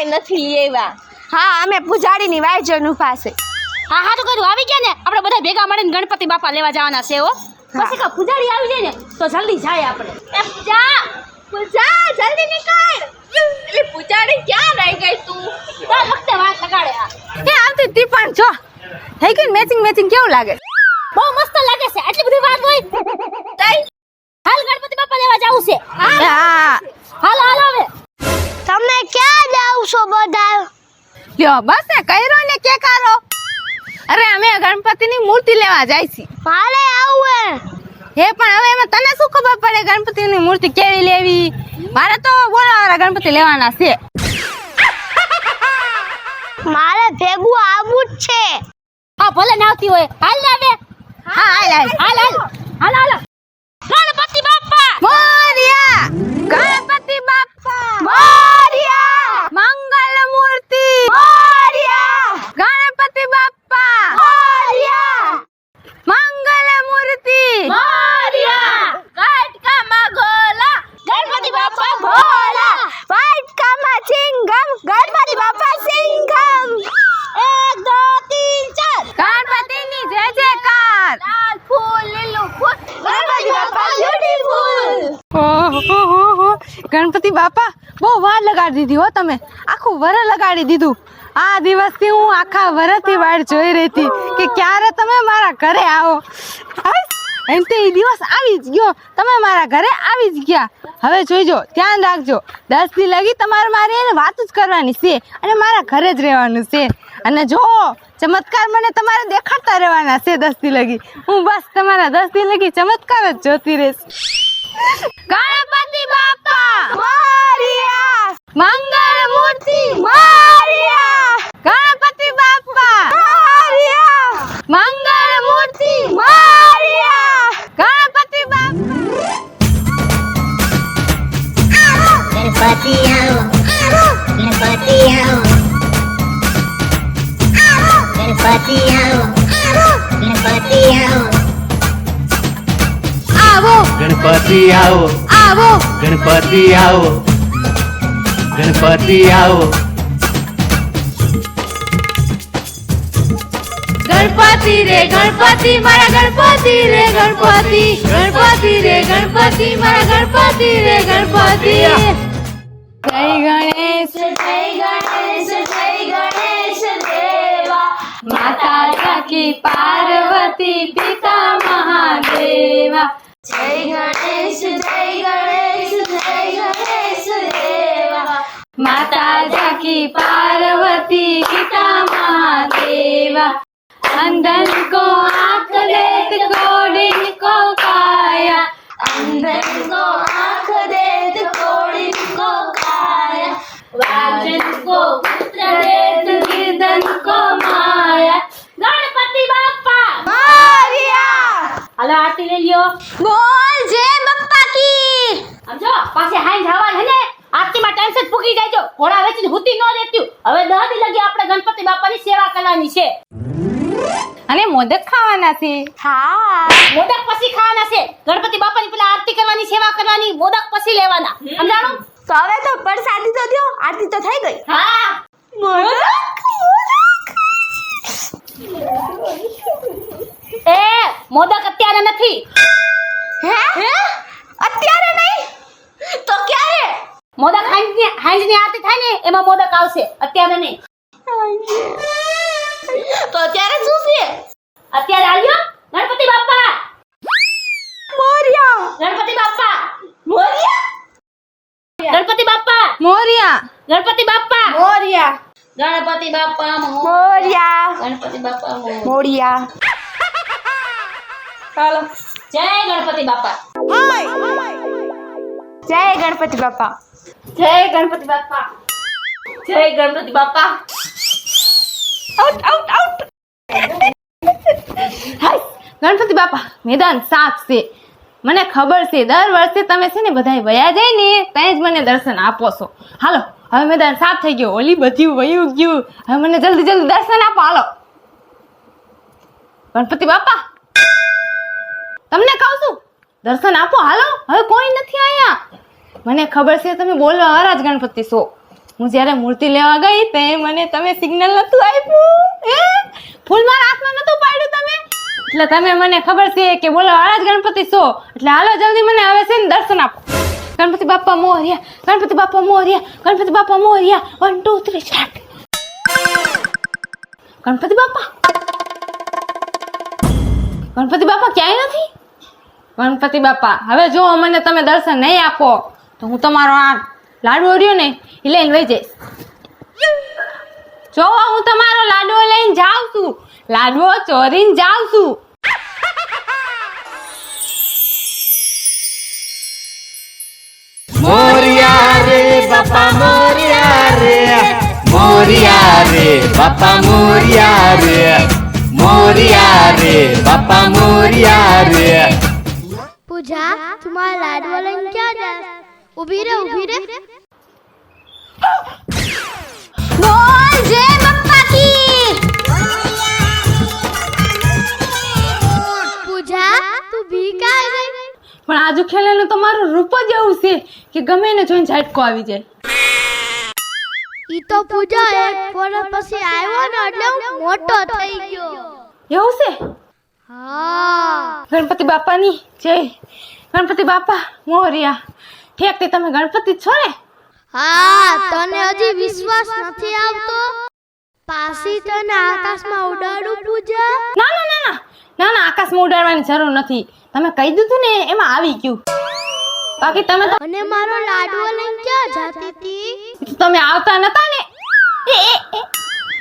કાંઈ નથી લેવા. હા અમે પૂજાડીની વાય જોઈને ઊભા છે. હા હા તો કરું આવી ગયા ને આપણે બધા ભેગા મળીને ગણપતિ બાપા લેવા જવાના છે હો. પછી કા પૂજાડી આવી જાય ને તો જલ્દી જાય આપણે. એ પૂજા જલ્દી નીકળ. એટલે પૂજાડી ક્યાં રહી ગઈ તું? તાર વખતે વાત લગાડે આ. એ આવતી તી પણ જો થઈ ગઈ મેચિંગ કેવું લાગે? બહુ મસ્ત લાગે છે. આટલી બધી વાત હોય તઈ હાલ ગણપતિ બાપા લેવા જાવું છે. હા હાલ હાલ હવે તમે ક્યાં જાવ છો બધા? લ્યો બસ ને કર્યો ને કે કારો. અરે અમે ગણપતિની મૂર્તિ લેવા જાય છી. મારે આવું હે પણ હવે એમાં તને શું ખબર પડે ગણપતિની મૂર્તિ કેવી લેવી? મારે તો બોલાવાળા ગણપતિ લેવાના છે. મારે ભેગું આવવું જ છે. હા ભલે નાવતી હોય હાલ ને હવે. હા હાલ ગણપતિ બાપા મોરિયા ગણપતિ બાપા મોરિયા મંગલ મૂર્તિ મોરિયા ગણપતિ બાપા મોરિયા મંગલ મૂર્તિ મોરિયા કાટકામાં ગોલા ગણપતિ બાપા ભોલા વાટકામાં ચિંગમ ગણપતિ બાપા સિંઘમ 1 2 3 4 ગણપતિની જય જયકાર લાલ ફૂલ લીલું ફૂલ ગણપતિ બાપા બ્યુટીફુલ. ગણપતિ બાપા બહુ વાર લગાડી દીધી હો તમે. આખું વરસ લગાડી દીધું. આ દિવસથી હું આખા વરસથી વાટ જોઈ રહી હતી કે ક્યારે તમે મારા ઘરે આવો. એમ તે ઈ દિવસ આવી જ ગયો. તમે મારા ઘરે આવી જ ગયા. હવે જોઈજો ધ્યાન રાખજો 10 દી લગી તમારે મારી એને વાત જ કરવાની છે અને મારા ઘરે જ રહેવાનું છે. અને જો ચમત્કાર મને તમારે દેખાડતા રહેવાના છે 10 દી લગી. હું બસ તમારા 10 દી લગી ચમત્કાર જ જોતી રહીશ. ગણપતિ બાપા મોરિયા મંગળ મૂર્તિ મોરિયા ગણપતિ બાપા મોરિયા મંગળ મૂર્તિ મોરિયા ગણપતિ બાપા. ગણપતિ આવો ગણપતિ આવો ગણપતિ આવો ગણપતિ આવો આવો ગણપતિ આવો આવો ગણપતિ આવો ગણપતિ આવો ગણપતિ રે ગણપતિ મારા ગણપતિ રે ગણપતિ ગણપતિ રે ગણપતિ મારા ગણપતિ રે ગણપતિ. જય ગણેશ જય ગણેશ જય ગણેશ દેવા માતા જાકી પાર્વતી પિતા મહાદેવા. જય ગણેશ જય ગણેશ જય ગણેશ દેવા માતા જાકી પાર્વતી પિતા મહાદેવા. अंधन को आँख देत कोडिन को काया अंधन को आँख देत कोडिन को काया वाजन को पुत्र देत गिरधन को माया. ગણપતિ બાપા मोरिया હાલો આરતી લઈ લ્યો. बोल जय बप्पा की. સમજો પાસે હાઈ જવા હે ને આરતીમાં ટેન્શન પૂકી જાયજો. ઘોડા વેચીને હુતી ન દેત્યું. હવે 10 દી લગી આપણે ગણપતિ બાપાની સેવા કરવાની છે. અને મોદક ખાવાના છે. હા મોદક પછી ખાવાના છે. ગણપતિ બાપાની પેલા આરતી કરવાની સેવા કરવાની મોદક પછી લેવાના સમજાણું? તો હવે તો પ્રસાદી તો દો. આરતી તો થઈ ગઈ. હા મોદક એ મોદક અત્યારે નથી. હે અત્યારે નહીં તો ક્યારે? મોદક હાંજની આરતી થાય ને એમાં મોદક આવશે. અત્યારે નહીં. તો અત્યારે શું છે? અત્યારે આલ્યો ગણપતિ બાપા મોરિયા ગણપતિ બાપા મોરિયા ગણપતિ બાપા મોરિયા ગણપતિ બાપા મોરિયા ગણપતિ બાપા મોરિયા ગણપતિ બાપા મોરિયા. ચાલો જય ગણપતિ બાપા જય ગણપતિ બાપા જય ગણપતિ બાપા જય ગણપતિ બાપા. Out out out. હાય ગણપતિ બાપા મેદાન સાફ છે. મને ખબર છે દર વર્ષે તમે છે ને બધાય વયા જાય ને ત્યાં જ મને દર્શન આપો છો. હાલો હવે મેદાન સાફ થઈ ગયો. ઓલી બધું વયું ગયું. હવે મને જલ્દી દર્શન આપો. હાલો ગણપતિ બાપા તમને કહું છું દર્શન આપો. હાલો હવે કોઈ નથી આયા. મને ખબર છે તમે બોલવા વાળા જ ગણપતિ છો. હું જ્યારે મૂર્તિ લેવા ગઈ તે મને તમે સિગ્નલ નતું આપ્યું ફૂલ મારા હાથમાં નતું પાડ્યું તમે એટલે તમે મને ખબર છે કે બોલો આળા જ ગણપતિ છો એટલે હાલો જલ્દી મને હવે છે ને દર્શન આપો ગણપતિ બાપા મોરયા ગણપતિ બાપા મોરયા ગણપતિ બાપા મોરયા 1 2 3 સ્ટાર્ટ ગણપતિ બાપા ક્યાંય નથી ગણપતિ બાપા હવે જો મને તમે દર્શન નહીં આપો તો હું તમારો આ લાડવો રહ્યો ને એ લઈને વહી જઈશ જો હું તમારો લાડવો લઈને જાઉં છું લાડવો ચોરીને જાઉં છું મોરિયા રે બાપા મોરિયા રે મોરિયા રે બાપા મોરિયા રે મોરિયા રે બાપા મોરિયા રે पूजा तुम्हारा लाडवा लेने क्या जा उभी रे બોલ જય બાપા કી पूजा तू भीगा है પણ આજુ ખેલેનું તમારું રૂપ જ એવું છે કે ગમે એને જોઈને ઝાટકો આવી જાય ઈ તો પૂજા એક વર્ષ પછી આવ્યો ને એટલે હું મોટો થઈ ગયો એવું છે હા ગણપતિ બાપાની જય ગણપતિ બાપા મોરિયા ઠેક તે તમે ગણપતિ જ છો ને હા તને હજી વિશ્વાસ નથી આવતો પાછી તને આકાશમાં ઉડાડું પૂજા ના ના ના ના ના ના આકાશમાં ઉડાડવાની જરૂર નથી તમે કહી દીધું ને એમાં આવી ગયું બાકી તમે તો અને મારો લાડવો લઈને ક્યાં જાતી હતી તમે આવતા નતા ને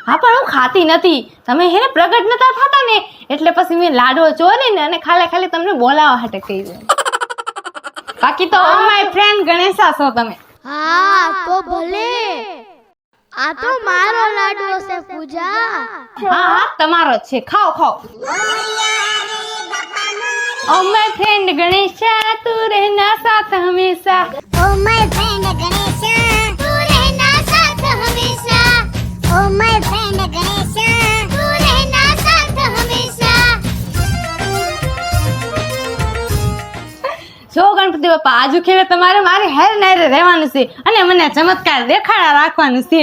હા પણ હું ખાતી નથી તમે હે ને પ્રગટ નતા થતા ને એટલે પછી મેં લાડવો ચોરીને અને ખાલી તમને બોલાવવા હાટે કહી દઉં બાકી તો માય ફ્રેન્ડ ગણેશા છો તમે હા તો ભલે આ તો મારો લાડવો છે પૂજા હા હા તમારો જ છે ખાઓ ખાઓ ઓ માય ફ્રેન્ડ ગણેશા તું રહેના સાથ હમેશા Oh my friend Ganesha, tu rehna saath hamesha. Oh my friend Ganesha, tu rehna saath hamesha. જો ગણપતિ બાપા આજુ ખેલે તમારે મારે હેર નાયરે રહેવાનું છે અને મને ચમત્કાર દેખાડા રાખવાનું છે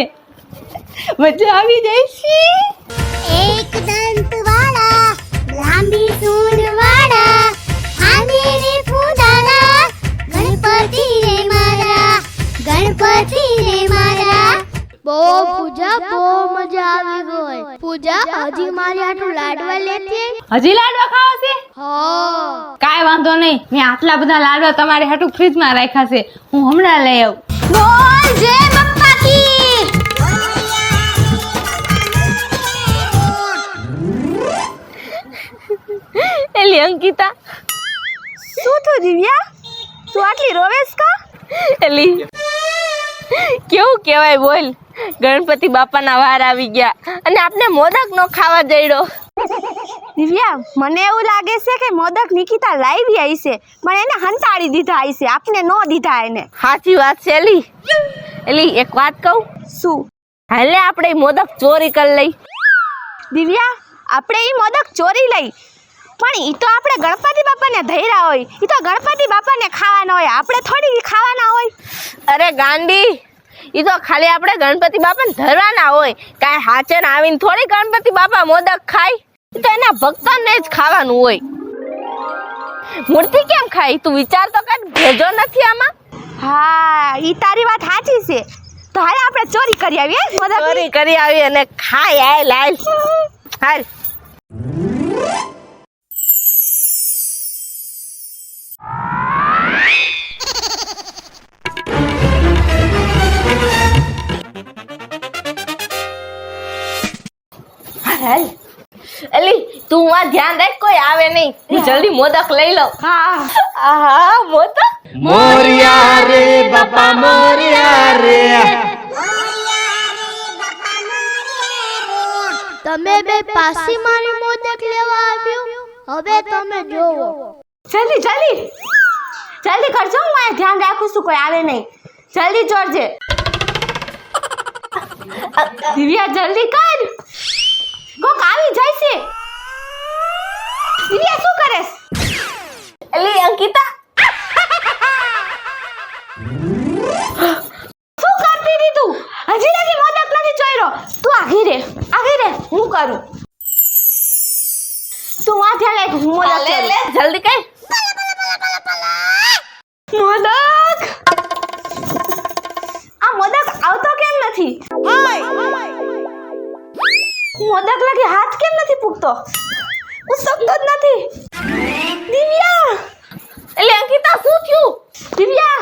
મજા આવી જાય છે એક દંત વાળા, લાંબી સૂંઢ વાળા, આંધેરે ફૂદાના, ગણપતિ રે મારા, ગણપતિ રે મારા. બહુ પૂજા બહુ મજા આવી ગઈ પૂજા હજી મારી આટલું લાડવા લેતી હજી લાડવા ખાવા છે હા કાંઈ વાંધો નહીં મેં આટલા બધા લાડવા તમારે હાટું ફ્રીજમાં રાખ્યા છે હું હમણાં લઈ આવું બોલ જય બાપા કી એલી અંકિતા શું થયું દિવ્યા તું આટલી રોવેશ કા એલી કેવું કહેવાય બોલ ગણપતિ બાપાના વાર આવી ગયા અને આપણે મોદક નો ખાવા જઈડો દિવ્યા મને એવું લાગે છે કે મોદક નિકિતા લાવી આવી છે પણ એને હંતાડી દીધા આવી છે આપને નો દીધા એને સાચી વાત છે એલી એક વાત કહું શું હાલે આપણે મોદક ચોરી કરી લઈ દિવ્યા આપણે ઈ મોદક ચોરી લઈ પણ ઈ તો આપણે ગણપતિ બાપાને ધૈરા હોય ઈ તો ગણપતિ બાપાને ખાવાના હોય આપણે થોડી ખાવાના હોય અરે ગાંડી ઈ તો ખાલી આપણે ગણપતિ બાપાને ધરવાના હોય કાંઈ હાચે ને આવીને થોડી ગણપતિ બાપા મોદક ખાય ઈ તો એના ભક્તોને જ ખાવાનું હોય મૂર્તિ કેમ ખાય તું વિચાર તો કર ભેજો નથી આમાં હા ઈ તારી વાત સાચી છે તો હાલ આપણે ચોરી કરી આવીએ મોદક ચોરી કરી આવીએ અને ખાય હાલ હાલ એલી તું આ ધ્યાન રાખ કોઈ આવે નહીં હું જલ્દી મોદક લઈ લઉં હા હા મોદક મોરિયા રે બાપા મોરિયા રે તમે બે પાછી મારી મોદક લેવા આવ્યો હવે તમે જોવો જલ્દી કરજો હું આ ધ્યાન રાખું છું કોઈ આવે નહીં જલ્દી ચોરજે દિવ્યા જલ્દી કર કોક આવી જાય છે દિવ્યા શું કરેસ એલી અંકિતા શું કરતી હતી તું કરું. તું આ ધ્યાન રાખ, હું મોદક લે કરું. લે જલ્દી કર. મોદક આ મોદક આવતો કેમ નથી? મોદક લાગે હાથ કેમ નથી પૂગતો? હું શકતો જ નથી. દિવ્યા, એટલે અંકિતા શું થયું? દિવ્યા,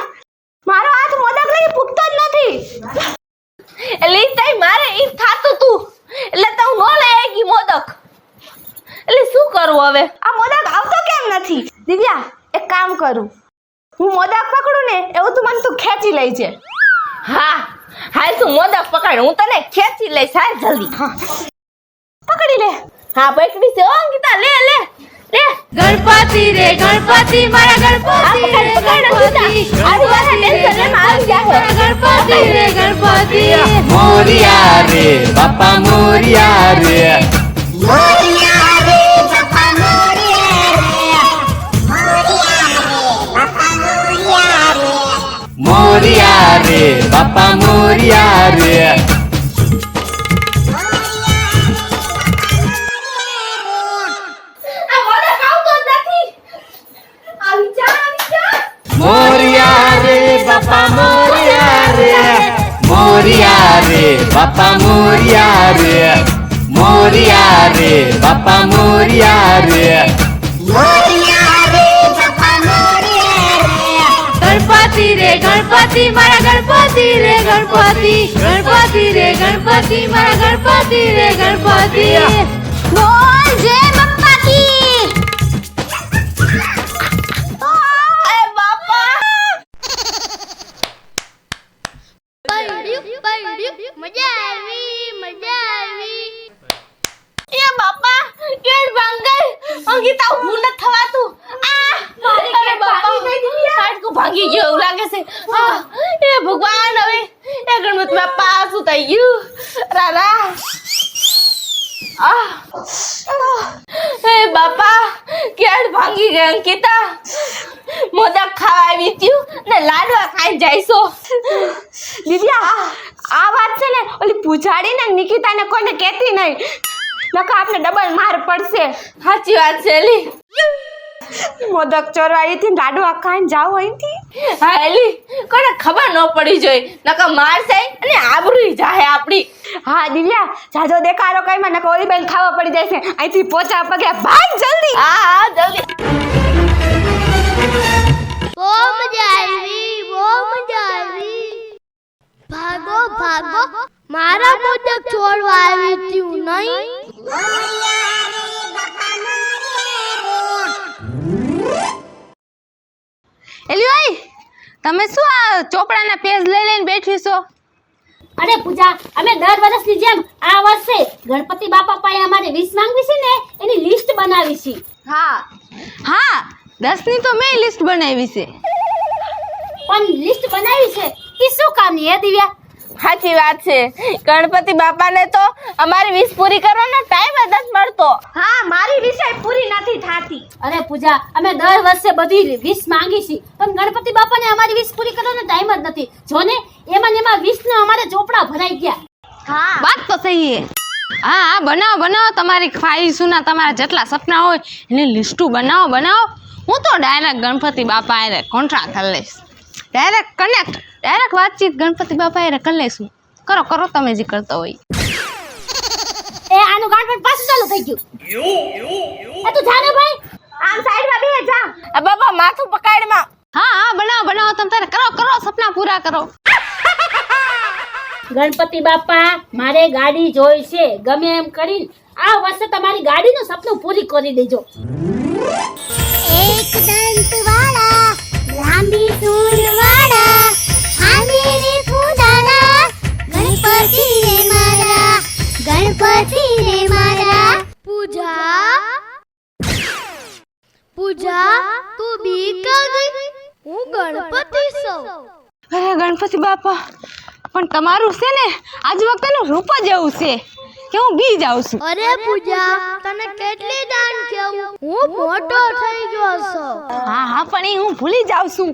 મારો હાથ મોદક લાગે પૂગતો જ નથી. એટલે ઈ તઈ મારે ઈ થાતું તું એટલે તો હું નો લઈ આવી ગઈ મોદક. એટલે શું કરું હવે? આ મોદક આવતો કેમ નથી? દિવ્યા, એક કામ કરું, હું મોદક પકડું ને એવું તું મને તું ખેંચી લઈ છે. હા હાલ તું મોદક પકડ, હું તને ખેંચી લઈશ. હાલ જલ્દી. પકડી લે. હા પકડી છે હો અંકિતા, લે લે લે. ગણપતિ રે ગણપતિ, મારા ગણપતિ રે ગણપતિ, આજુબાજુ ટેન્શન એમાં આવી જાય. ગણપતિ રે ગણપતિ. મોરિયા રે બાપા મોરિયા રે મોરિયા રે બાપા મોરિયા રે મોરિયા રે બાપા મોરિયા રે આ મોદક આવતો જ નથી. આવી જા આવી જા. મોરિયા રે બાપા મોરિયા રે મોરિયા રે બાપા મોરિયા રે મોરિયા રે બાપા મોરિયા રે મોરિયા રે બાપા મોરિયા ગણપતિ રે ગણપતિ, મારા ગણપતિ રે ગણપતિ, ગણપતિ રે ગણપતિ, મારા ગણપતિ રે ગણપતિ. બોલ જય બાપા કી. એ બાપા. મજા આવી મજા આવી. એ બાપા કેડ ભાંગ ગઈ. અંકિતા હું ન થવાતું. આ મારી કે બાપા હાડકું ભાંગી ગયું એવું લાગે છે. એ ભગવાન, હવે એ ગણપતિ બાપા શું થઈ ગયું? રારા એ બાપા કેડ ભાંગી ગઈ અંકિતા. મોદક ખાવા આવી ત્યું ને લાડવા ખાઈ જાયસો. દિવ્યા, આ વાત છે ને ઓલી પૂજાડી ને નિકિતાને કોઈને કહેતી નહીં, નકર આપણે ડબલ માર પડશે. સાચી વાત છે એલી. મોદક ચોરવાઈ થી લાડવા ખાઈને જાવ અહીંથી. હા એલી, કોને ખબર ન પડી જોઈ, નકર માર જાય અને આબરૂ જાહે આપડી. હા દિવ્યા, જાજો દેખાડો કઈમાં, નકર ઓલી બેન ખાવા પડી જાય છે. અહીંથી પોચા પગે ભાગ જલ્દી. હા હા જલ્દી. બહુ મજા આવી બહુ મજા આવી. ભાગો ભાગો, મારા મોદક છોડવા આવી ત્યું નહીં. એલી ઓય, તમે શું આ ચોપડાના પેજ લઈ લઈને બેઠી છો? અરે પૂજા, અમે દર વર્ષની જેમ આ વર્ષે ગણપતિ બાપા પાસે અમારે 20 માંગવી છે ને એની લિસ્ટ બનાવી છે. હા હા, 10 ની તો મેં લિસ્ટ બનાવી છે. પણ લિસ્ટ બનાવી છે એ શું કામની હે દિવ્યા? સાચી વાત છે, ગણપતિ બાપાને તો અમારી 20 પૂરી કરવાનો ટાઈમ જ નથી મળતો. હા, મારી વિષય પૂરી નથી થાતી. અરે પૂજા, અમે દર વર્ષે બધી 20 માંગી છે પણ ગણપતિ બાપાને અમારી 20 પૂરી કરવાનો ટાઈમ જ નથી. જો ને એમાં ને એમાં 20 ના અમારે ચોપડા ભરાઈ ગયા. હા, વાત તો સહી છે. હા હા, બનાવો બનાવો, તમારી ખ્વાહિશોના તમારા જેટલા સપના હોય એની લિસ્ટો બનાવો બનાવો. હું તો ડાયરેક્ટ ગણપતિ બાપા હારે કોન્ટ્રાક્ટ કરી લઈશ. ડાયરેક્ટ વાતચીત ગણપતિ બાપા હારે કરી લઈશું. કરો કરો તમે જે કરતા હોય. એ આનું ગાંઠ પાછું ચાલુ થઈ ગયું. એ તું જાને ભાઈ, આમ સાઈડમાં બેહી જા. આ બાપા માથું પકડમાં. હા હા, બનાવો બનાવો, તમે તારે કરો કરો, સપના પૂરા કરો. ગણપતિ બાપા, મારે ગાડી જોઈ છે, ગમે એમ કરીને આ વર્ષે તમારી ગાડીનું સપનું પૂરી કરી દેજો. એક દંત વાળા લાંબી સૂંઢ વાળા હાંડી રે ફૂદાના ગણપતિ રે મારા ગણપતિ રે મારા. પૂજા પૂજા, તું બીક ગઈ? હું ગણપતિ છું. અરે ગણપતિ બાપા, પણ તમારું છે ને આજ વખતનું રૂપ જ એવું છે કે હું બી જાઉં છું. અરે પૂજા, તને કેટલી દાન કેવું, હું મોટો થઈ ગયો છું. હા હા, પણ એ હું ભૂલી જાઉં છું.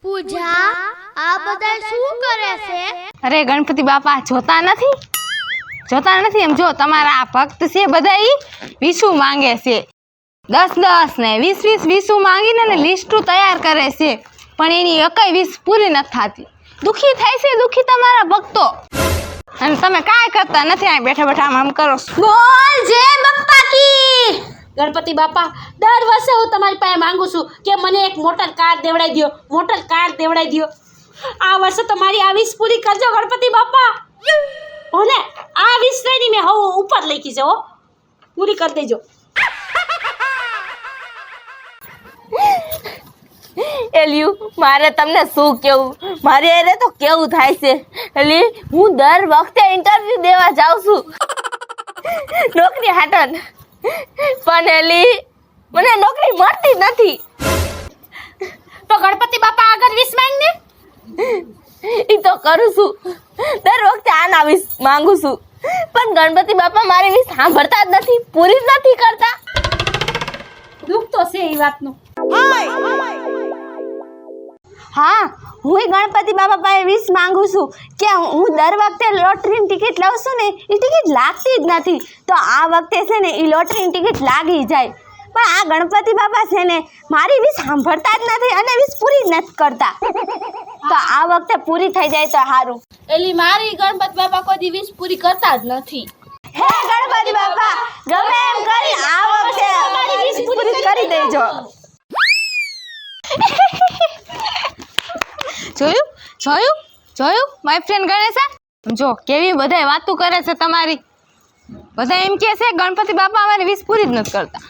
પૂજા, આ બધા શું કરે છે? અરે ગણપતિ બાપા જોતા નથી એમ જો તમારા આ ભક્ત છે બધા ઈ વિસુ માંગે છે 10 ને 20 વિસુ માંગીને ને લિસ્ટ તૈયાર કરે છે પણ એની એકય વિસ પૂરી નથી થતી દુખી થાય છે દુખી તમારા ભક્તો અને તમે કાંઈ કરતા નથી આ બેઠા બેઠા આમ કરો છો. બોલ જય બપ્પા કી. ગણપતિ બાપા દર વર્ષે હું તમારી પાસે માંગુ છું કે મને એક મોટર કાર દેવડાવી દ્યો. આ વર્ષે તમારી આ વિશ પૂરી કરજો ગણપતિ બાપા. ઓને આ વિશ લઈને મેં હવે ઉપર લખી છે હો, પૂરી કરી દેજો. એલિયું મારે તમને શું કેવું, મારે એને તો કેવું થાય છે. એલી હું દર વખતે ઇન્ટરવ્યુ દેવા જાઉં છું નોકરી હાટન, પણ એલી મને નોકરી મળતી નથી. તો ગણપતિ બાપા આગળ વિશ માંગ ને. ઈ તો કરું છું, દર વખતે આના વિશ માંગુ છું, પણ ગણપતિ બાપા મારી વિશ સાંભળતા જ નથી, પૂરી જ નથી કરતા. દુઃખ તો છે એ વાતનું. હા હું ગણપતિ બાપા પાસે વિશ માંગુ છું કે હું દર વખતે લોટરીની ટિકિટ લઉં છું ને એ ટિકિટ લાગતી જ નથી, તો આ વખતે છે ને એ લોટરીની ટિકિટ લાગી જાય. પણ આ ગણપતિ બાપા છે ને મારી વિશ સાંભળતા જ નથી અને વિશ પૂરી જ નથી કરતા, તો આ વખતે પૂરી થઈ જાય તો સારું. એલી મારી ગણપતિ બાપા કોઈ વિશ પૂરી કરતા જ નથી. હે ગણપતિ બાપા ગમે એમ કરી આ વખતે મારી વિશ પૂરી કરી દેજો. જોયું માય ફ્રેન્ડ ગણેશા, જો કેવી બધાય વાતો કરે છે તમારી. બધા એમ કહે છે ગણપતિ બાપા અમારી વિશ પૂરી જ નથી કરતા.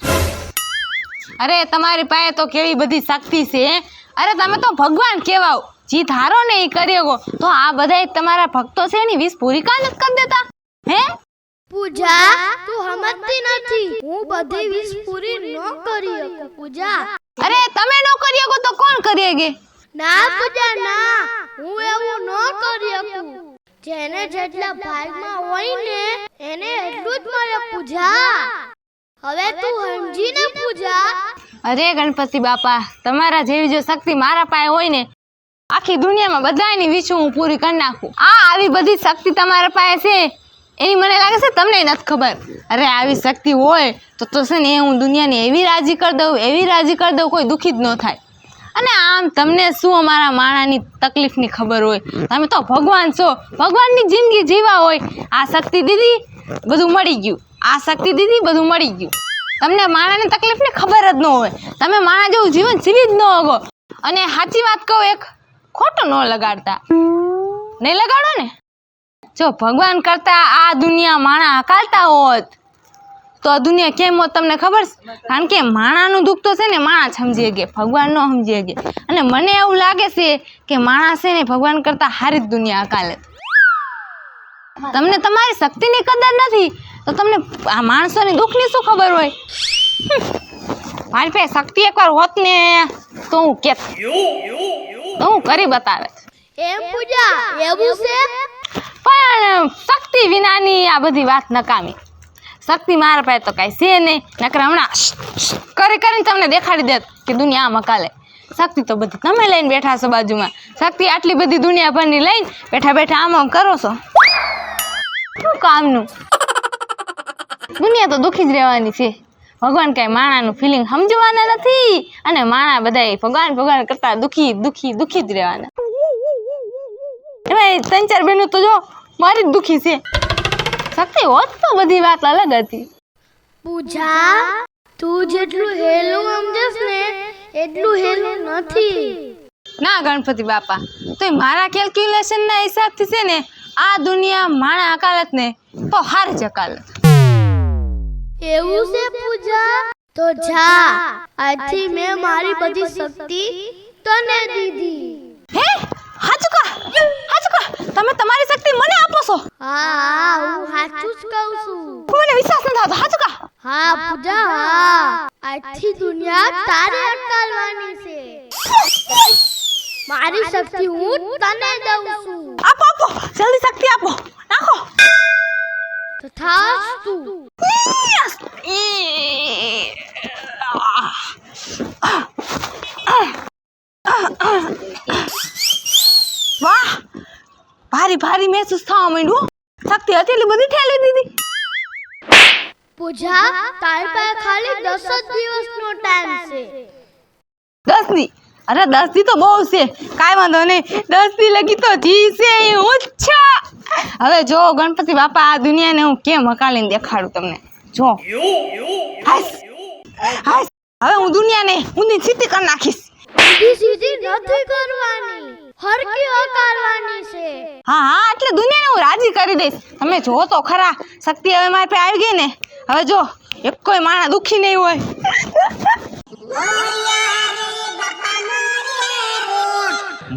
અરે તમારી પાસે તો કેવી બધી શક્તિ છે. અરે તમે તો ભગવાન કહેવાઓ, જી ધારો ને એ કરી શકો. તો આ બધાય તમારા ભક્તો છે એની વિશ પૂરી કાં નથી કરી દેતા? હે પૂજા તું સમજતી નથી, હું બધી વિશ પૂરી ન કરી શકું પૂજા. અરે તમે ન કરી શકો તો કોણ કરી શકે? ના પૂજા ના, હું એવું ન કરી શકું. જેને જેટલા ભાગમાં હોય ને એને એટલું જ મળે પૂજા. હવે તું સમજીને પૂજા. અરે ગણપતિ બાપા તમારા જેવી જો શક્તિ મારા પાસે હોય ને આખી દુનિયામાં બધાની વિશ હું પૂરી કરી નાખું. આવી બધી શક્તિ તમારા પાસે છે એની મને લાગે છે તમને નથી ખબર. અરે આવી શક્તિ હોય તો છે ને હું દુનિયાને એવી રાજી કરી દઉં કોઈ દુઃખી જ ન થાય. અને આમ તમને શું અમારા માણાની તકલીફની ખબર હોય? તમે તો ભગવાન છો, ભગવાનની જિંદગી જીવા હોય. આ શક્તિ દીધી બધું મળી ગયું, આ શક્તિ દીધી બધું મળી ગયું. તમને માણાની તકલીફની ખબર જ ન હોય, તમે માણા જેવું જીવન જીવી જ ન શકો. અને સાચી વાત કહું, એક ખોટું ન લગાડતા, નહીં લગાડો ને. જો ભગવાન કરતા આ દુનિયા માણા હકાલતા હોત તો આ દુનિયા કેમ હોત તમને ખબર છે? કારણ કે માણાનું દુઃખ તો છે ને માણા જ સમજી શકે, ભગવાન ન સમજી શકે. અને મને એવું લાગે છે કે માણસ છે ને ભગવાન કરતા હારી જ દુનિયા હકાલે. તમને તમારી શક્તિની કદર નથી તો તમને આ માણસોની દુઃખની શું ખબર હોય? મારી પાસે શક્તિ એકવાર હોત ને તો હું કેત, તો હું કરી બતાવે. એમ પૂજા એવું છે? પણ શક્તિ વિનાની આ બધી વાત નકામી. શક્તિ મારા પાસે તો કાંઈ છે નહીં, નકર હમણાં કરીને તમને દેખાડી દેત કે દુનિયા આમ હકાલે. શક્તિ તો બધી તમે લઈને બેઠા છો બાજુમાં. શક્તિ આટલી બધી દુનિયાભરની લઈને બેઠા આમ કરો છો. શું કામનું? દુનિયા તો દુઃખી જ રહેવાની છે. ભગવાન કાંઈ માણાનું ફિલિંગ સમજવાના નથી અને માણા બધા ભગવાન કરતા દુઃખી જ રહેવાના. એમાં 3-4 બહેનો તો જો મારી જ દુઃખી છે. શક્તિ હોત તો બધી વાત અલગ હતી. પૂજા તું જેટલું હેલું સમજસ ને એટલું હેલું નથી. ના ગણપતિ બાપા, તો મારા કેલ્ક્યુલેશનના હિસાબથી છે ને આ દુનિયા માણા અકાલત ને તો હાર જ અકાલત. એવું છે પૂજા? તો જા, આજથી મેં મારી બધી શક્તિ તને દીધી. હે હાચુકા તમે તમારી શક્તિ મને આપો છો? હા હું સાચું જ કહું છું. મને વિશ્વાસ નથી આવતો. હાચુકા? હા પૂજા હા, આજથી દુનિયા તારે અટકાવવાની છે. મારી શક્તિ હું તને દઉં છું. આપો જલ્દી શક્તિ આપો, નાખો. તથાસ્તુ. મહેસૂસ થવા માંડ્યું. શક્તિ હતી એટલી બધી ઠેલી દીધી. પૂજા તારી પાસે ખાલી 10 જ દિવસનો ટાઈમ છે. 10 દી? અરે 10 દી તો બહુ છે, કાંઈ વાંધો નહીં. 10 દી લગી તો જી છે ઉચ્છા. હવે જો ગણપતિ બાપા આ દુનિયાને હું કેમ હકાલીને દેખાડું તમને. જો હાસ હાસ, હવે હું દુનિયાને ઊંધી સીધી કરી નાખીશ. સીધી નથી કરવાની, હરકી હકારવાની છે. હા હા, એટલે દુનિયાને હું રાજી કરી દઈશ. તમે જો તો ખરા, શક્તિ હવે મારી પાસે આવી ગઈ ને. હવે જો એક કોઈ માણસ દુખી નહીં હોય.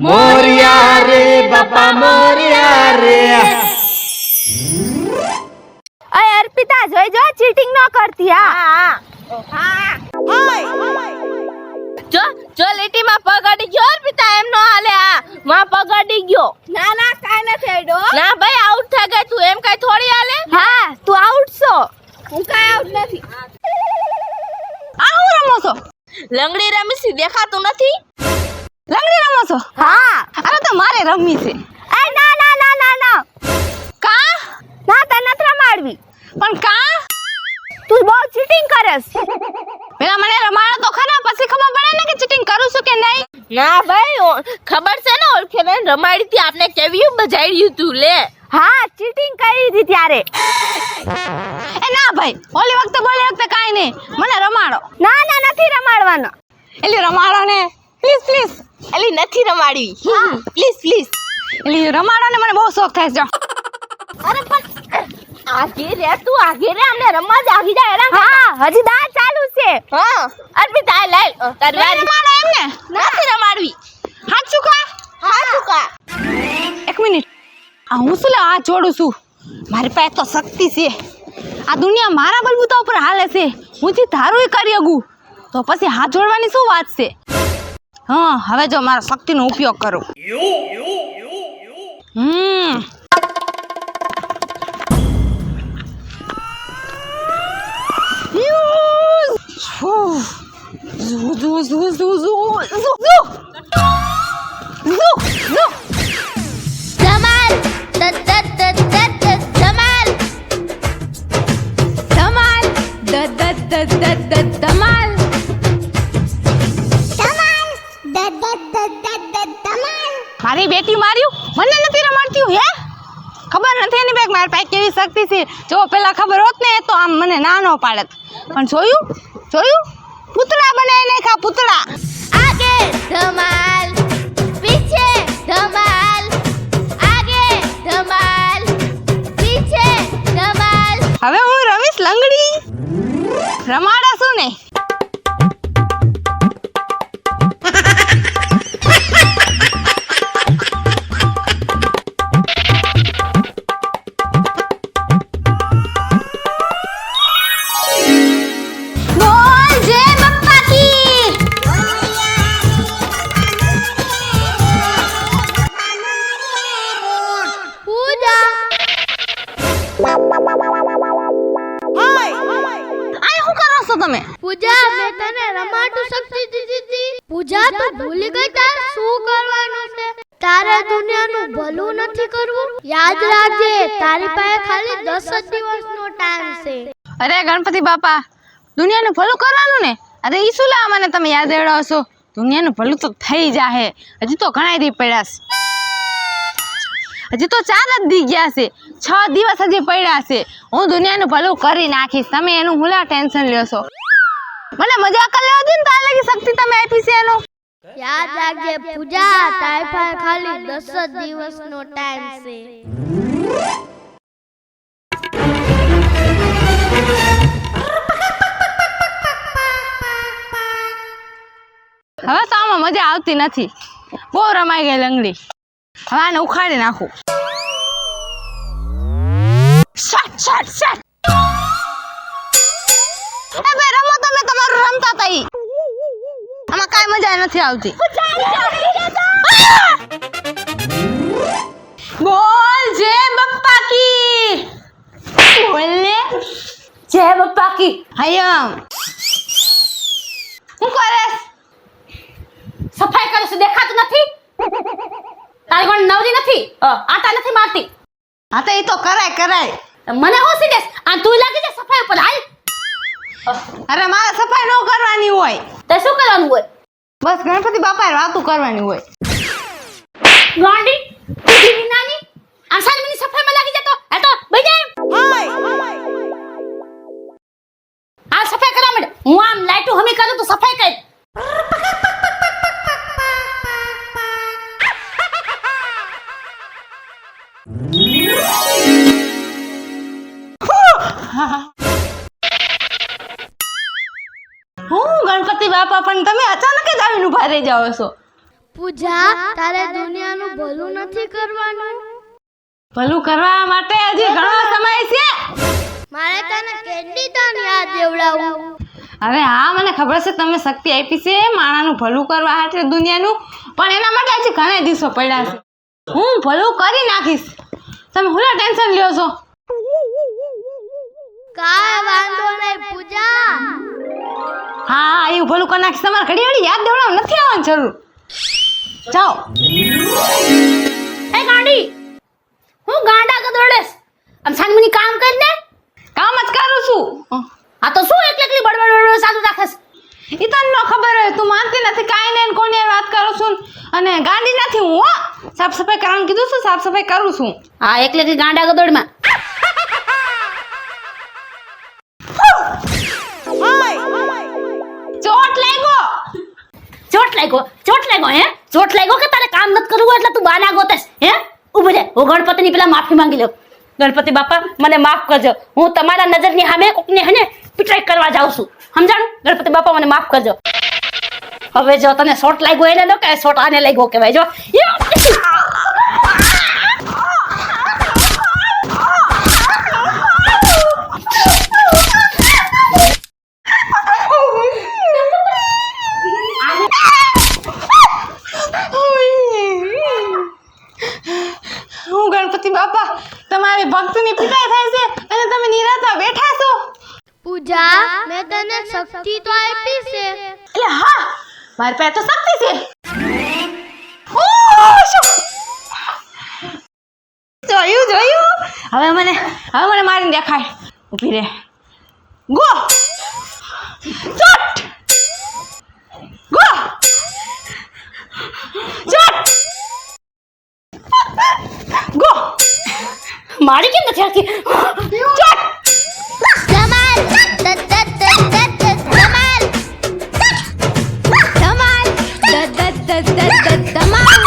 મોરિયા રે બાપા મોરિયા રે. અય અર્પિતા જોઈ જો ચીટિંગ ન કરતી. હા જો લીટીમાં પગ અડી ગયો અર્પિતા, એમ નો હાલે. માં પગ અડી ગયો. ના કાઈ નથી અડ્યો. ના ભાઈ, આઉટ થઈ ગઈ તું, એમ કઈ થોડી હાલે. હા તું આઉટ છો, હું કઈ આઉટ નથી. આ હું રમો છો? લંગડી રમીસી દેખાતું નથી. લંગડી રમો છો? હા. અરે તો મારે રમવી છે. એ ના કા? ના તને નથી રમાડવી. પણ કા? તું બહુ ચીટિંગ કરસ. પેલા મને રમાડો તો ખરા, પછી ખબર પડે ને કે ચીટિંગ કરું છું કે નહીં. ના ભાઈ, ખબર છે ને ઓળખે ને રમાડી હતી આપને, કેવી બજાડ્યું તું લે. હા ચીટિંગ કરી હતી ત્યારે. એ ના ભાઈ, ઓલી વખતે કાઈ નહીં, મને રમાડો. ના નથી રમાડવાનો. એલી રમાડો ને પ્લીઝ. એલી નથી રમાડવી. હા પ્લીઝ. એલી રમાડો ને, મને બહુ શોખ થાય છે. અરે પણ આગે રે અમને રમવા જ આગી જાય. હા હજી દા ચાલુ છે. હા અર્પિતા લાઈ તારી વારી. રમાડો એમને નથી રમાડવી. હાથ ચૂકા. એક મિનિટ, આ હું શું લે હાથ જોડું છું? મારી પાસે તો શક્તિ છે. આ દુનિયા મારા બલબૂતા ઉપર હાલે છે. હું જે ધારું એ કરી શકું, તો પછી હાથ જોડવાની શું વાત છે? હા, હવે જો મારા શક્તિનો ઉપયોગ કરું. ધમાલ ધમાલ ધમાલ. મારી બેટી માર્યું, મને નથી રમાડતી. હે ખબર નથી એની બેગ મારી પાસે કેવી શક્તિ છે. જો પેલા ખબર હોત ને તો આમ મને ના ન પાડત. પણ જોયું પૂતળા બનાવી નાખ્યા, પૂતળા. આગે ધમાલ, પીછે ધમાલ, આગે ધમાલ, પીછે ધમાલ. હવે હું રમીશ લંગડી. રમાડા શું ને? બોલ જય બપ્પા કી. પૂજા આ શું કરો છો તમે? પૂજા, મેં તને રમાડું શક્તિ દીધી હતી. પૂજા તું ભૂલી ગઈ તાર શું કરવાનું છે? તારે દુનિયાનું ભલું નથી કરવું. યાદ રાખજે, તારી પાસે ખાલી 10 જ દિવસનો ટાઈમ છે. અરે ગણપતિ બાપા, દુનિયાનું ભલું કરવાનું ને? અરે ઈ શું લા મને તમે યાદ દેવડાવશો? દુનિયાનું ભલું તો થઈ જાહે. હજી તો ઘણા દી પડ્યા છે. હજી તો 4 જ દી ગયા છે. 6 દિવસ હજી પડ્યા છે. હું દુનિયાનું ભલું કરી નાખીશ. તમે એનું હુલા ટેન્શન લ્યો છો? મને મજા કરી લેવા દે ને, તાર લગી શક્તિ તમે આપી છે એનો. યાદ રાખજે પૂજા, તારી પાસે ખાલી 10 જ દિવસનો ટાઈમ છે. હવે તો આમાં મજા આવતી નથી. બહુ રમાઈ ગઈ લંગડી. હવે આને ઉખાડી નાખું. શટ. એ ભાઈ રમો તમે તમારું રમતા હતા ઈ. આમાં કાંઈ મજા નથી આવતી. બોલ જય બપ્પા કી. બોલ ને જય બપ્પા કી. હયમ. હું કરે? સફાઈ કરે છે દેખાતું નથી. તારી કોણ નવરી નથી, આટા નથી મારતી. હા તો એ તો કરાય મને હું સીધેસ આ તું લાગી જા સફાઈ પર હાલ. અરે મારે સફાઈ ન કરવાની હોય, તે શું કરવાનું હોય? બસ ગણપતિ બાપાએ વાતું કરવાની હોય. ગાંડી તું નાની આસાનીની સફાઈમાં લાગી જતો આ તો બજાય આ સફાઈ કરવા માંડે. હું આમ લાઈટો હમી કરું તો સફાઈ કર. હું ગણપતિ બાપા પણ તમે અચાનક જ આવીને ઊભા રહી જાઓ છો. પૂજા તારે દુનિયાનું ભલું નથી કરવાનું. ભલું કરવા માટે હજી ઘણો સમય છે. મારે તને કેટલી તન યાદ દેવડાવું. અરે હા મને ખબર છે તમે શક્તિ આપી છે માણાનું ભલું કરવા હાટે દુનિયાનું, પણ એના માટે હજી ઘણા દિવસો પડ્યા છે. હું ભલું કરી નાખીશ, તમે હુલા ટેન્શન લ્યો છો. કાંઈ વાંધો નહીં પૂજા. હા એવું ભલું કરી નાખીશ. તમારે ઘડી ઘડી યાદ દેવડાવ નથી આવવાની જરૂર. જાઓ. એ ગાંડી હું ગાંડા ગદોડેસ આમ સાનમની કામ કર ને. કામ જ કરું છું. આ તો શું એકલી બડબડ ચાલુ રાખસ. ઈ તને ન ખબર હોય, તું માનતી નથી કાંઈ નહીં કોની હારે વાત કરું છું. અને ગાંડી નથી હું, હો સાફ સફાઈ કરવાનું કીધું છું, સાફ સફાઈ કરું છું. આ એકલી ગાંડા ગદોડમાં ચોટ લાગ્યો. ચોટ લાગ્યો હે ચોટ લાગ્યો કે તારે કામ નથી કરવું એટલે તું બાના ગોતેસ હે. ઊભી રહે, હું ગણપતિની પેલા માફી માંગી લઉં. ગણપતિ બાપા મને માફ કરજો, હું તમારા નજરની સામે કોકને હે પિટાઈ કરવા જાઉં છું, સમજાણું? ગણપતિ બાપા મને માફ કરજો. હવે જો તને શોટ લાગ્યો એને ન કહેવાય, શોટ આને લાગ્યો કહેવાય. જો હું ગણપતિ બાપા તમારી ભક્તની પિટાઈ થાય છે અને તમે નિરાતા બેઠા છો. પૂજા મેં તને શક્તિ તો આપી છે. એટલે હા મારી પાસે તો શક્તિ છે. જોયું હવે મને મારીને દેખાય. ઊભી રહે. ગો ચોટ ગો ચોટ ગો. મારી કેમ નથી આવતી? ચોટ ધમાલ ધમાલ ધમાલ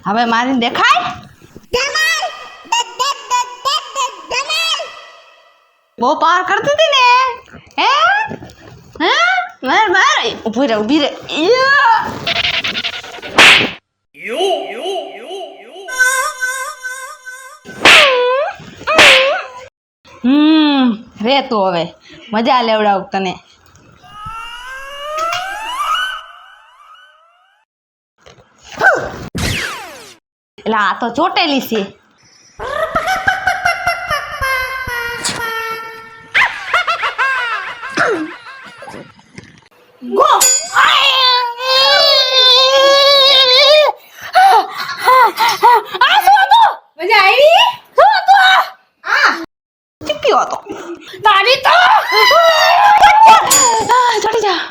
હવે મારીને દેખાય. બહુ પાર કરતી હતી ને હે માર ઊભી રહે. રે તું હવે મજા લેવડાવ તને. એટલે આ તો ચોટેલી છે. ગો મજા આવી. ચીપ્યો હતો તારી તો ચડી જા.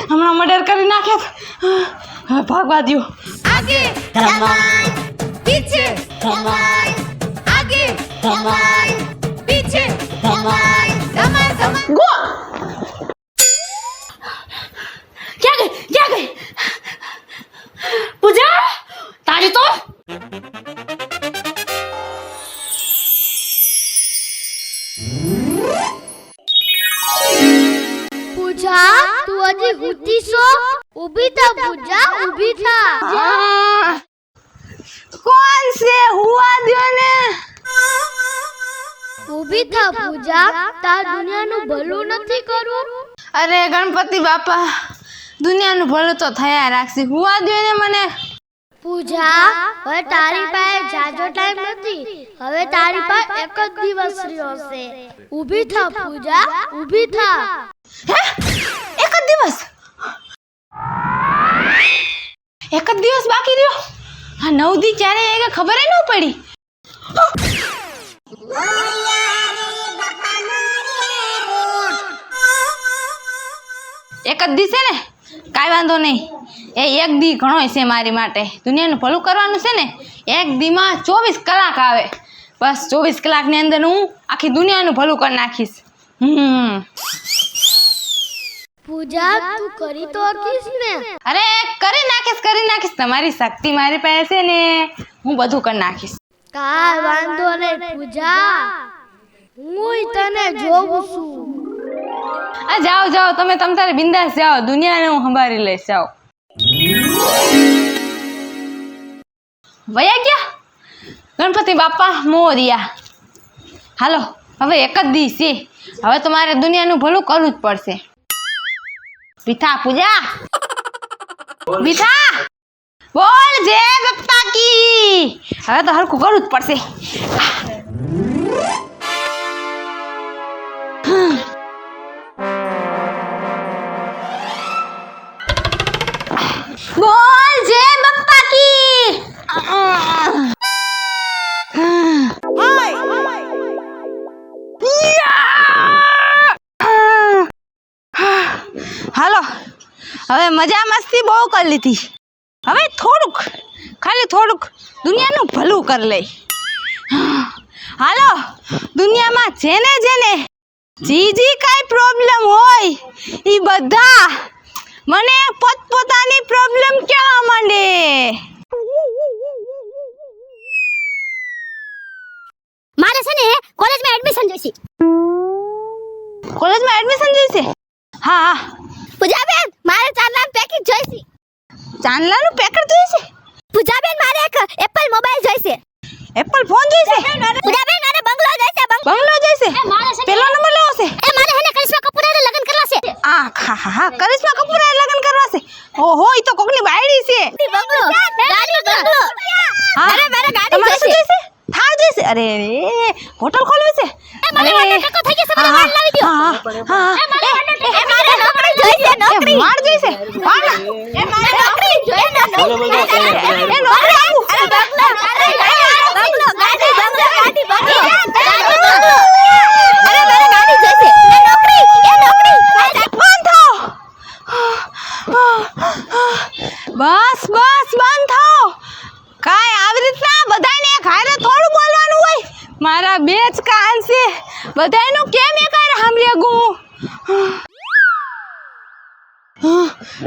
હમણાં મર્ડર કરી નાખે. હવે ભાગવા દ્યો. आगे धमाल पीछे धमाल आगे धमाल पीछे धमाल धमाल धमाल ગો ક્યાં ગઈ પૂજા તારી તો પૂજા તું હજી હુતી છો? ઊભી થા પૂજા, ઊભી થા. કોણ છે હુવા દ્યો ને. ઊભી થા પૂજા, તાર દુનિયાનું ભલું નથી કરવું. અરે ગણપતિ બાપા દુનિયાનું ભલું તો થયા રાખશે. હુવા દ્યો ને મને. પૂજા હવે તારી પાસે જાજો ટાઈમ નથી. હવે તારી પાસે એક જ દિવસ રહ્યો છે. ઊભી થા પૂજા, ઊભી થા. હે એક જ દિવસ? એક જ દિવસ બાકી રહ્યો. આ 9 દી ક્યારે આવ્યા ખબર ન પડી. એક જ દી છે ને કાંઈ વાંધો નહીં. એ એક દી ઘણો છે મારી માટે. દુનિયાનું ભલું કરવાનું છે ને એક દીમાં 24 કલાક આવે. બસ 24 કલાકની અંદર હું આખી દુનિયાનું ભલું કરી નાખીશ. પૂજા તું કરી તો હકીશ ને? અરે કરી નાખીશ. તમારી શક્તિ મારી પાસે છે ને હું બધું કરી નાખીશ. કાંઈ વાંધો નહીં પૂજા, હું તને જોઉં છું. આ જાઓ તમે તારે બિંદાસ જાઓ. દુનિયાને હું સંભાળી લઈશ. જાઓ. વયા ગયા ગણપતિ બાપા મોરિયા. હાલો હવે એક જ દી છે. હવે તો મારે દુનિયાનું ભલું કરવું જ પડશે. બીથા પૂજા બીથા બોલ જય બાપા કી. હવે તો હરખું કરવું જ પડશે. બોલ જય બાપા કી. હાલો હવે મજા મસ્તી બહુ કરી લીધી. હવે ખાલી થોડુંક દુનિયાનું ભલું કરી લઈ. હાલો દુનિયામાં જેને જી કાંઈ પ્રોબ્લેમ હોય એ બધા મને પોતપોતાની પ્રોબ્લેમ કહેવા માંડે. મારે છે ને કોલેજમાં એડમિશન જોઈશે. કોલેજમાં એડમિશન જોઈશે? હા પૂજાબેન મારે ચાંદલાનું પેકેટ જોઈશે. ચાંદલાનું પેકેટ જોઈશે? પૂજાબેન મારે એક એપલ મોબાઈલ જોઈશે. એપલ ફોન જોઈશે? પૂજાબેન મારે બંગલો જોઈશે. બંગલો જોઈશે? પેલો નંબર લેવો છે? એ મારે હેને કરિશ્મા કપૂર હારે લગ્ન કરવા છે. હા કરિશ્મા કપૂર હારે લગ્ન કરવા છે. ઓહો ઈ તો કોકની બાયડી છે. બંગલો બંગલો. હા મારે ગાડી તમારે શું જોઈશે? થાર જોઈશે? અરે હોટલ ખોલવી છે? એ મને વાંધો ટકો થઈ જશે. મને વાડ લાવી દો. હા એ મારે નોકરી જોઈશે. નોકરી વાડ જોઈશે? વાડ એ મારે નોકરી જોઈશે. નોકરી એ નોકરી આપું. અરે બંગલો ગાડી બંગલો અરે મારે ગાડી જોઈશે. એ નોકરી બંધ થાઓ. બસ બંધ થાઓ. કાંઈ આવી રીતના બધાને એક હારે થોડું બોલવાનું હોય. મારા બે જ કાન છે, બધાયનું કેમ એક હારે સાંભળી ગયું?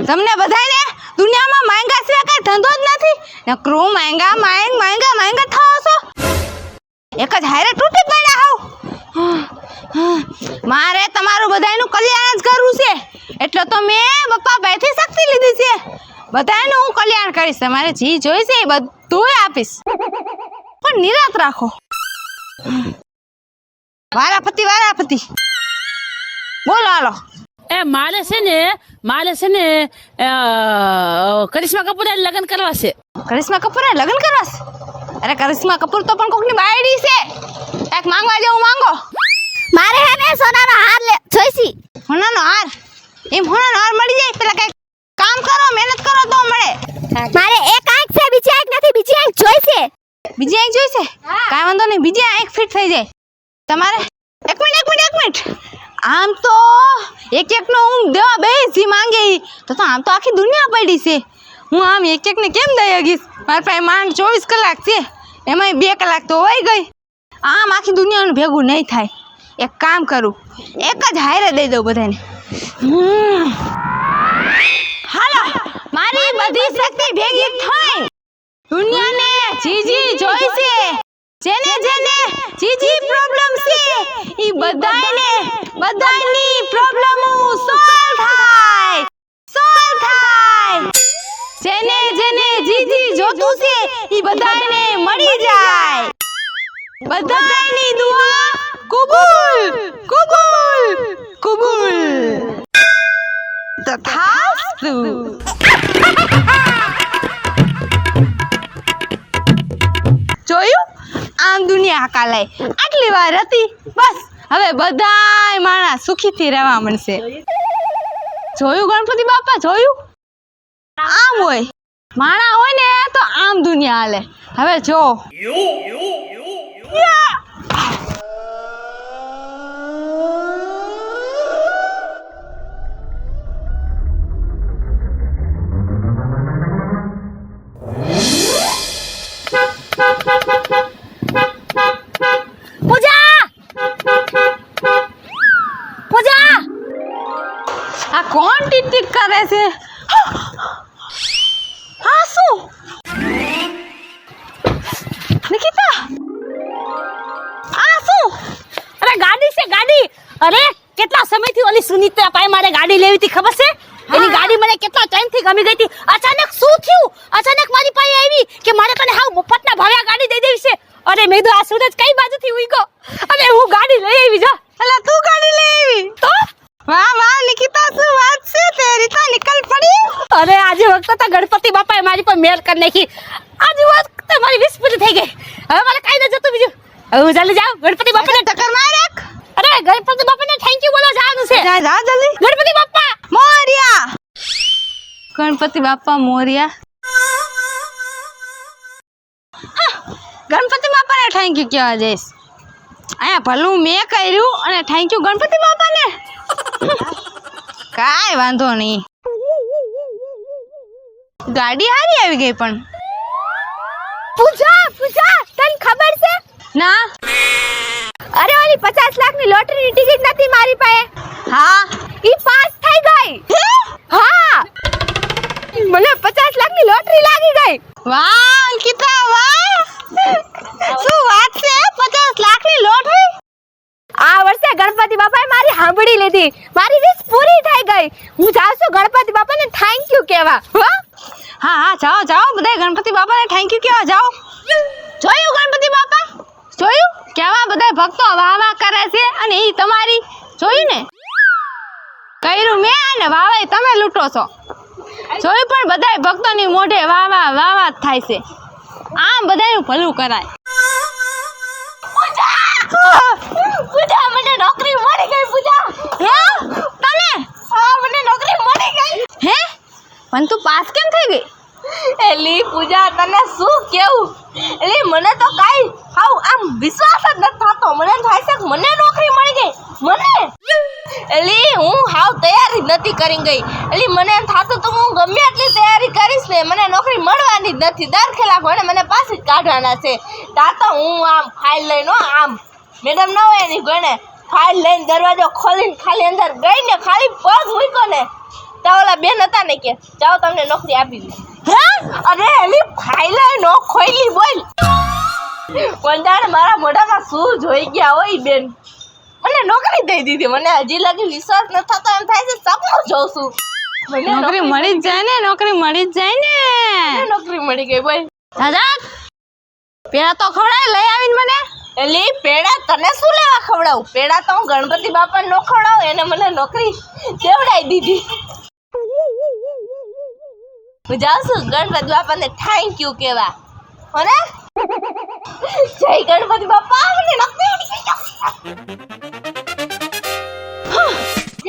તમને બધાને દુનિયામાં માંગા સિવાય કાંઈ ધંધો જ નથી. નકરું માંગા થાઓ છો. એક જ હારે તૂટી પડ્યા હોવ. મારે તમારું બધાયનું કલ્યાણ જ કરવું છે. એટલે તો મેં બપ્પા ભાઈથી શક્તિ લીધી છે. બધાયનું હું કલ્યાણ કરીશ. તમારે જે જોઈશે એ બધું આપીશ. પણ નિરાત રાખો. વારાફતી બોલો હાલો. મારે છે ને કરિશ્મા કપૂર લગ્ન કરવા છે. કરિશ્મા કપૂર લગ્ન કરવા છે? અરે કરિશ્મા કપૂર તો પણ કોકની બાયડી છે. એક માંગવા જેવું માંગો. મારે હેને સોનાનો હાર જોઈશે. સોનાનો હાર? એમ સોનાનો હાર મળી જાય? પેલા કઈ કામ કરો, મહેનત કરો તો મળે. મારે એક આંખ છે, બીજી આંખ નથી. બીજી આંખ જોઈશે. બીજી આંખ જોઈશે? કાંઈ વાંધો નહીં, બીજી આંખ ફિટ થઈ જાય તમારે. એક મિનિટ. આમ તો એક-એકનો હું દેવા બેસ જી માંગે તો આમ તો આખી દુનિયા પડી છે. હું આમ એક-એકને કેમ દઈ શકીશ? મારા પાસે માંડ 24 કલાક છે, એમાંય 2 કલાક તો વહી ગઈ. આમ આખી દુનિયાનું ભેગું નહીં થાય. એક કામ કરું, એક જ હારે દઈ દઉં બધાને. હાલો મારી બધી શક્તિ ભેગી થઈ દુનિયાને જીજી જોઈશે. જેને જીજી પ્રોબ્લેમ છે ઈ બધાની પ્રોબ્લેમ સોલ્વ થાય. જેને જીજી જોતું છે ઈ બધાને મળી જાય. બધાની દુઆ કબૂલ તથાસ્તુ. જોયું? આમ દુનિયા હાકાલાય. આટલી વાર હતી બસ. હવે બધાય માણસ સુખીથી રહેવા મળશે. જોયું ગણપતિ બાપા? જોયું? આમ હોય માણા હોય ને તો આમ દુનિયા હાલે. હવે જો આ કોણ ટીક ટીક કરે છે? હા શું નિકિતા આ શું? અરે ગાડી છે ગાડી. અરે કેટલા સમયથી ઓલી સુનિત્રા પાસે મારે ગાડી લેવી હતી ખબર છે? એની ગાડી મને કેટલા ટાઈમથી ગમી ગઈ હતી. અચાનક શું થયું? અચાનક મારી પાસે આવી કે મારે તને હાવ મફતના ભાવે આ ગાડી દઈ દેવી છે. અરે મેં તો આ સૂરજ કઈ બાજુથી ઉઈગો અને હું ગાડી લઈ આવી જા. અલા તું ગાડી લઈ આવી તો વાહ વાહ નિકિતા શું વાત છે તેરી તો નિકલ પડી. અરે આજે વખતે ગણપતિ બાપાએ મારી પર મેર કરી નાખી. આજે વખતે મારી 20 પૂરી થઈ ગઈ. હવે મારે કઈ ન જતું બીજું. હવે હું જલ્દી જાઉં ગણપતિ બાપાને ટક્કર માર રાખ. અરે ગણપતિ બાપાને થેન્ક યુ બોલો જવાનું છે. જા જા જલ્દી. ગણપતિ બાપા મોરિયા. ગણપતિ બાપા મોરિયા. ગણપતિ બાપાને થેન્ક યુ કહેવા જઈશ. અહીંયા ભલું મેં કર્યું અને થેન્ક યુ ગણપતિ બાપાને. કાંઈ વાંધો નહીં. ગાડી હારી આવી ગઈ પણ. પૂજા પૂજા તને ખબર છે? ના. અરે ઓલી 50 લાખની લોટરીની ટિકિટ નથી મારી પાસે. હા. ઈ પાસ થઈ ગઈ. હા મને 50 લાખની લોટરી લાગી ગઈ. વાહ અંકિતા વાહ. શું વાત છે 50 લાખની લોટરી? આ વર્ષે ગણપતિ બાપાએ મારી સાંભળી લીધી. મારી વિશ પૂરી થઈ ગઈ. હું જાઉં છું ગણપતિ બાપાને થેન્ક યુ કહેવા. હા હા જાઓ જાઓ બધા ગણપતિ બાપાને થેન્ક યુ કહેવા જાઓ. જોયું ગણપતિ બાપા જોયું કેવા બધા ભક્તો વાહ વાહ કરે છે અને ઈ તમારી જોયું ને કર્યું મેં અને વાહ વાહ તમે લૂંટો છો. જોયું પણ બધા ભક્તોની મોઢે વાહ વાહ વાહ વાહ થાય છે. આમ બધાનું ભલું કરાય. પૂજા મને નોકરી મળી ગઈ. પૂજા હે તને? હા મને નોકરી મળી ગઈ. હે પણ તું પાસ કેમ થઈ ગઈ? એલી પૂજા તને શું કેવું? એલી મને તો કાઈ હાવ આમ વિશ્વાસ જ નથી થતો. મને એમ થાય છે કે મને નોકરી મળી ગઈ. મને એલી હું હાવ તૈયારી જ નથી કરી ગઈ. એલી મને એમ થાતું તો હું ગમે એટલી તૈયારી કરીશ ને મને નોકરી મળવાની જ નથી. દર કલાક ભણે મને પાછી જ કાઢવાના છે. તા તો હું આમ ફાઇલ લઈને આમ મેડમ ન હોય એની ગણે ફાઇલ લઈને દરવાજો ખોલીને ખાલી અંદર ગઈ ને ખાલી પગ મૂક્યો ને તો ઓલા બેન હતા ને કે જાઓ તમને નોકરી આપી દીધી. હે અરે એલી ફાઇલ નો ખોઈલી બોલ. કોંડાને મારા મોઢામાં શું જોઈ ગયા હોય બેન. મને નોકરી દઈ દીધી. મને હજી લગી વિશ્વાસ ન થતો. એમ થાય છે સપનું જોઉં છું. મને નોકરી મળી જ જાય ને નોકરી મળી જ જાય ને. નોકરી મળી ગઈ બોલ. દાદા પેલા તો ખવડાય લઈ આવીને મને. એલી પેડા તને શું લેવા ખવડાવું? પેડા તો હું ગણપતિ બાપાને નો ખવડાવું. એને મને નોકરી દેવડાવી દીધી. હું જાઉં છું ગણપતિ બાપાને થેન્ક યુ કહેવા. હોને જય ગણપતિ બાપા મને નોકરી મળી ગઈ.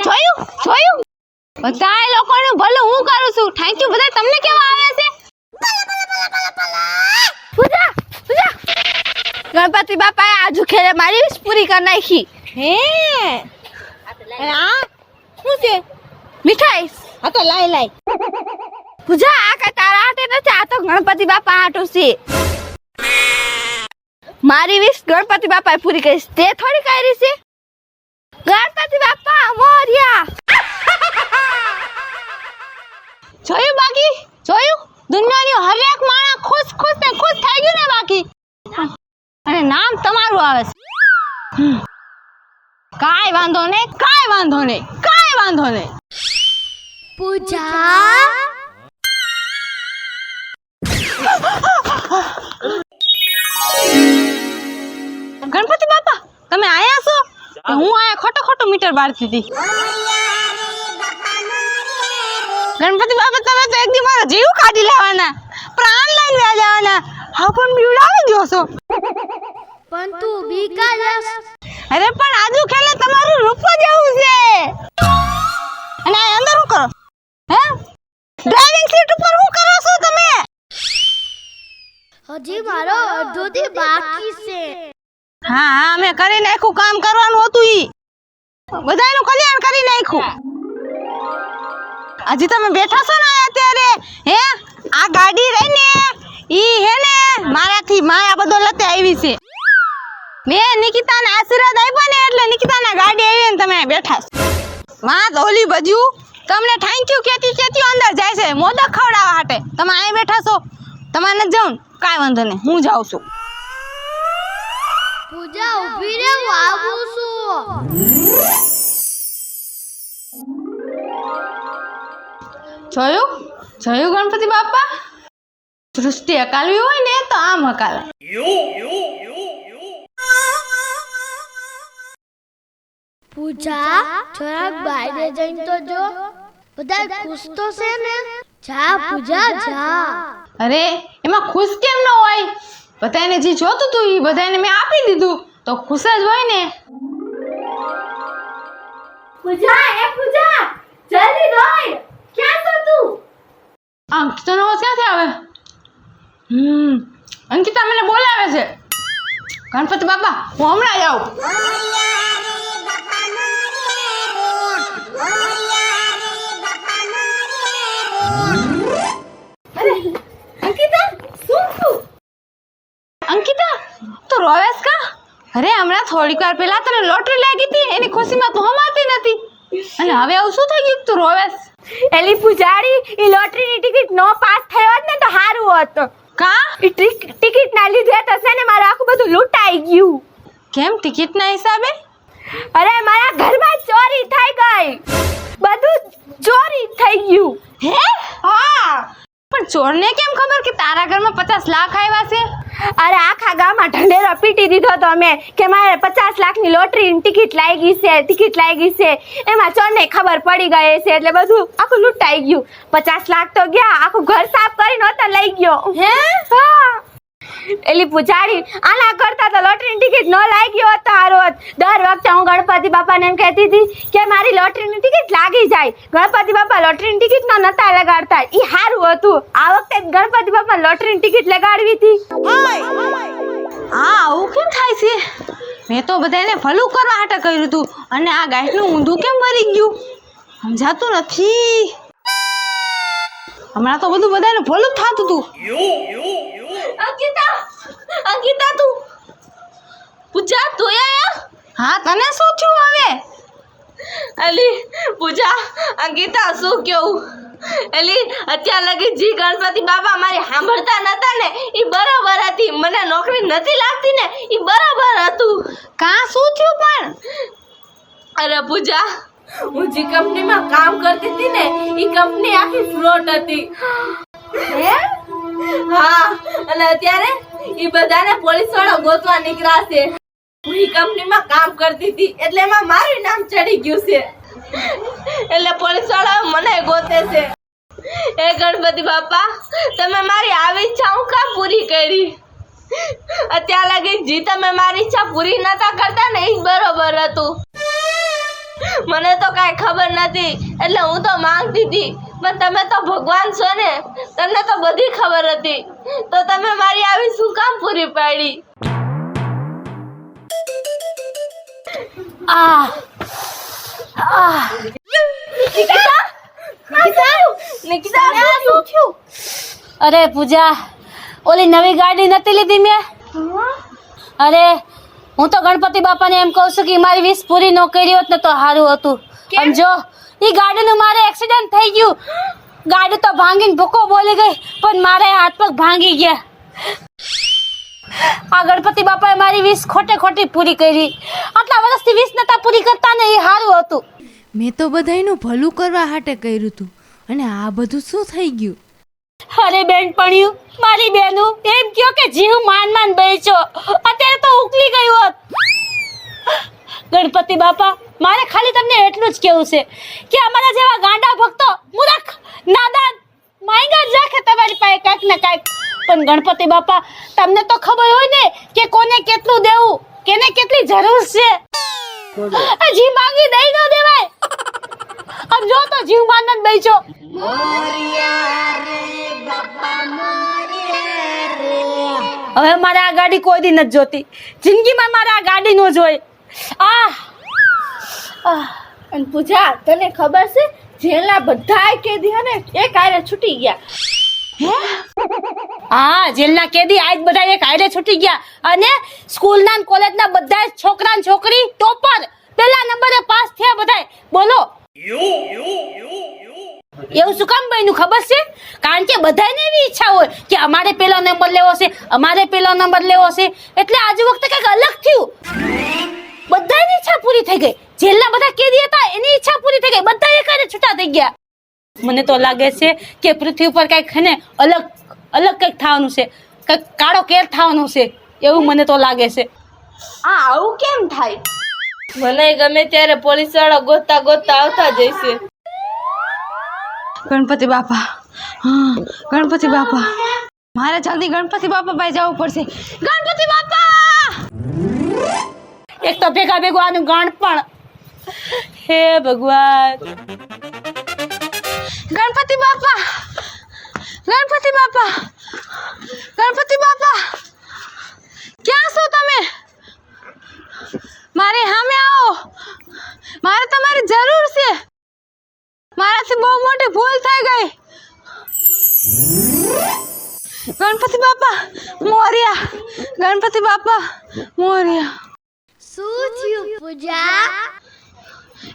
જોયું જોયું બધા લોકોનું ભલું હું કરું છું. થેન્ક યુ બધા તમને કેવા આવે છે? પૂજા પૂજા ગણપતિ બાપાએ આજુ ખેરે મારી વિશ પૂરી કરી નાખી. હે આ શું છે? મીઠાઈ. આ તો લાઈ લાઈ. પૂજા આ કઈ તારા હાટે નથી. આ તો ગણપતિ બાપા હાટું છે. મારી વિશ ગણપતિ બાપાએ પૂરી કરી. તે થોડી કરી છે. ગણપતિ બાપા મોર્યા. જોયું બાકી જોયું દુનિયાની હરેક માણસ ખુશ ખુશ ને ખુશ થઈ ગયું ને બાકી. અને નામ તમારું આવે છે. કાંઈ વાંધો નહીં કાંઈ વાંધો નહીં કાંઈ વાંધો નહીં. પૂજા ગણપતિ બાપા તમે આયા છો? કે હું આયા ખોટો ખોટો મીટર બારતી હતી. ગણપતિ બાપા તમે તો એક દી મારો જીવ કાઢી લેવાના પ્રાણ લઈને વ્યા જવાના. હા પણ બીવડાવી દો છો. પણ તું બીકા જસ. અરે પણ આજુ ખેલે તમારું રૂપ જ એવું છે. અને આ અંદર શું કરો? હે ડ્રાઇવિંગ સીટ ઉપર શું કરો છો તમે? હજી મારો અડધોથી બાકી છે. હા હા મેં કરી નાખ્યું કામ કરવાનું હતું ઈ બધાયનું કલ્યાણ કરી નાખ્યું. હજી તમે બેઠા છો ને આયા ત્યારે હે આ ગાડી રહી ને ઈ હે ને મારાથી માયા બધો લતે આવી છે. મેં નિકિતાને આશીર્વાદ આપ્યા ને એટલે નિકિતાના ગાડી આવી ને તમે બેઠા છો. માં ઓલી બાજુ તમને થેન્ક યુ કેતી અંદર જાય છે મોદક ખવડાવવા હાટે. તમે અહીં બેઠા છો તમારે ન જાઉં કાંઈ વાંધો નહીં હું જાઉં છું. પૂજા ઊભી રે હું આવું છું. જોયું ગણપતિ બાપા સૃષ્ટિ હકાલવી હોય ને તો આમ હકાલે. પૂજા જરાક બહાર જઈને તો જો બધા ખુશ તો છે ને. જા પૂજા જા. અરે એમાં ખુશ કેમ ન હોય? બધાને જે જોતું હતું એ બધાને મેં આપી દીધું તો ખુશ જ હોય ને. પૂજા જલ્દી દોડ. ક્યાં છો તું? અંકિતાનો અવાજ ક્યાંથી આવે? અંકિતા મને બોલાવે છે. ગણપતિ બાપા હું હમણાં જ આવું. અંકિતા તો રોવેશ કા? અરે હમણાં થોડીક વાર પહેલા તને લોટરી લાગી હતી એની ખુશીમાં તું હમાતી નથી અને હવે આવું શું થઈ ગયું તું રોવેશ? એલી પૂજારી ઈ લોટરીની ટિકિટ નો પાસ થયો હોત ને તો સારું હોત. કા? ઈ ટિકિટ ના લીધે તો છે ને મારું આખું બધું લૂંટાઈ ગયું. કેમ ટિકિટના હિસાબે? અરે મારા ઘરમાં ચોરી થઈ ગઈ. બધું ચોરી થઈ ગયું. હે? હા પણ ચોરને કેમ ખબર કે તારા ઘરમાં 50 લાખ આવ્યા છે? અરે આખા ગામમાં ઢંઢેરો પીટી દીધો તો મેં કે મારે 50 લાખની લોટરીની ટિકિટ લાગી છે. એમાં ચોરને ખબર પડી ગઈ છે એટલે બધું આખું લૂંટાઈ ગયું. 50 લાખ તો ગયા, આખું ઘર સાફ કરીને હોતા લઈ ગયો. હે? હા. એલી પૂજારી આના કરતા તો લોટરીની ટિકિટ ન લાગી હોત તો સારું હોત. દર વખતે હું ગણપતિ બાપાને એમ કહેતી હતી કે મારી લોટરીની ટિકિટ લાગી જાય. ગણપતિ બાપા લોટરીની ટિકિટ નતા લગાડતા. ઈ સારું હતું. આ વખતે ગણપતિ બાપા લોટરીની ટિકિટ લગાડવી હતી. હા આવું કેમ થાય છે? મેં તો બધાને ભલું કરવા હાટે કર્યું હતું અને આ ગાંઠનું ઊંધું કેમ મરી ગયું સમજાતું નથી. હમણાં તો બધું બધાને ભલું થતું હતું. અંકિતા તું પૂજા તું આયા? હા તને શું થયું હવે? અલી પૂજા અંકિતા શું કેવું? એલી અત્યાર લગી જી ગણપતિ બાપા મારી સાંભળતા નતા ને ઈ બરાબર હતી. મને નોકરી નથી લાગતી ને ઈ બરાબર હતું. કા શું થયું પણ? અરે પૂજા હું જે કંપનીમાં કામ કરતી હતી ને ઈ કંપની આખી ફ્રોડ હતી. હે? હા અને અત્યારે ઈ બધાને પોલીસ વાળો ગોતવા નીકળ્યા છે. હું ઈ કંપનીમાં કામ કરતી હતી એટલે એમાં મારું નામ ચડી ગયું છે એટલે પોલીસ વાળા મને ગોતે છે. એ ગણપતિ બાપા તમે મારી આવી ઈચ્છા હું કામ પૂરી કરી? અત્યાર લગી જી તમે મારી ઈચ્છા પૂરી નતા કરતા ને ઈ બરોબર હતું. મને તો કાંઈ ખબર નથી એટલે હું તો માંગતી હતી પણ તમે તો ભગવાન છો ને તમને તો બધી ખબર હતી તો તમે મારી આવી શું કામ પૂરી પાડી? અરે પૂજા ઓલી નવી ગાડી નથી લીધી મેં. અરે હું તો ગણપતિ બાપાને એમ કહું છું કે મારી વીસ પૂરી ન કરી હોત ને તો સારું હતું. સમજો ઈ ગાડીનું મારે એક્સિડન્ટ થઈ ગયું. ગાડી તો ભાંગીને ભૂકો બોલી ગઈ પણ મારે હાથ પગ ભાંગી ગયા. આ ગણપતિ બાપાએ મારી વીસ ખોટી પૂરી કરી. આટલા વર્ષથી વીસ નતા પૂરી કરતા ને એ સારું હતું. મેં તો બધાયનું ભલું કરવા હાટે કર્યું હતું અને આ બધું શું થઈ ગયું? અરે બેનપણ્યું મારી બેનું એમ કયો કે જીવ માન બેચો અત્યારે તો ઉકલી ગઈ હોત. ગણપતિ બાપા મારે ખાલી તમને એટલું જ કહેવું છે કે અમારા જેવા ગાંડા ભક્તો મૂર્ખ નાદાન માંગ્યા જ રાખે તમારી પાસે કાંઈક ને કાંઈક. પણ ગણપતિ બાપા તમને તો ખબર હોય ને કે કોને કેટલું દેવું કેને કેટલી જરૂર છે. જીવ માંગી દઈ ન દેવાય. આમ જો તો જીવ માનન બેચો. મોરિયા રે બાપા મોરિયા રે હવે મારે આ ગાડી કોઈ દી નથી જોતી. જિંદગીમાં મારે આ ગાડી ન જોઈ. અને પૂજા તને ખબર છે જેલના બધા કેદી હે ને એક આરે છૂટી ગયા. હા, જેલના કેદી આજ બધા એક હારે છૂટી ગયા અને સ્કૂલના અને કોલેજના બધા છોકરા અને છોકરી ટોપર પહેલા નંબરે પાસ થયા બધાય. બોલો એવું શું કામ બન્યું ખબર છે? કારણ કે બધાને એવી ઈચ્છા હોય કે અમારે પહેલો નંબર લેવો છે, અમારે પહેલો નંબર લેવો છે. એટલે આજ વખતે કંઈક અલગ થયું. બધાની ઈચ્છા પૂરી થઈ ગઈ. જેલના બધા કેદી હતા એની ઈચ્છા પૂરી થઈ ગઈ. બધા એકારે છૂટા થઈ ગયા. મને તો લાગે છે કે પૃથ્વી ઉપર કંઈક છે ને અલગ કંઈક થવાનું છે, કંઈક કાળો કેર થવાનું છે એવું મને તો લાગે છે. આવું કેમ થાય? મને ગમે ત્યારે પોલીસ વાળા ગોતતા ગોતતા આવતા જઈશે. ગણપતિ બાપા, હા ગણપતિ બાપા, મારે જલ્દી ગણપતિ બાપા પાસે જવું પડશે. ગણપતિ બાપા! એક તો ભેગા ભેગું આનું ગણ પણ. હે ભગવાન! ગણપતિ બાપા, ગણપતિ બાપા, ગણપતિ બાપા, ક્યાં છો તમે? મારી સામે આવો, મારે તમારી જરૂર છે. મારાથી બહુ મોટી ભૂલ થઈ ગઈ. ગણપતિ બાપા મોર્યા, ગણપતિ બાપા મોર્યા. શું થયું પૂજા?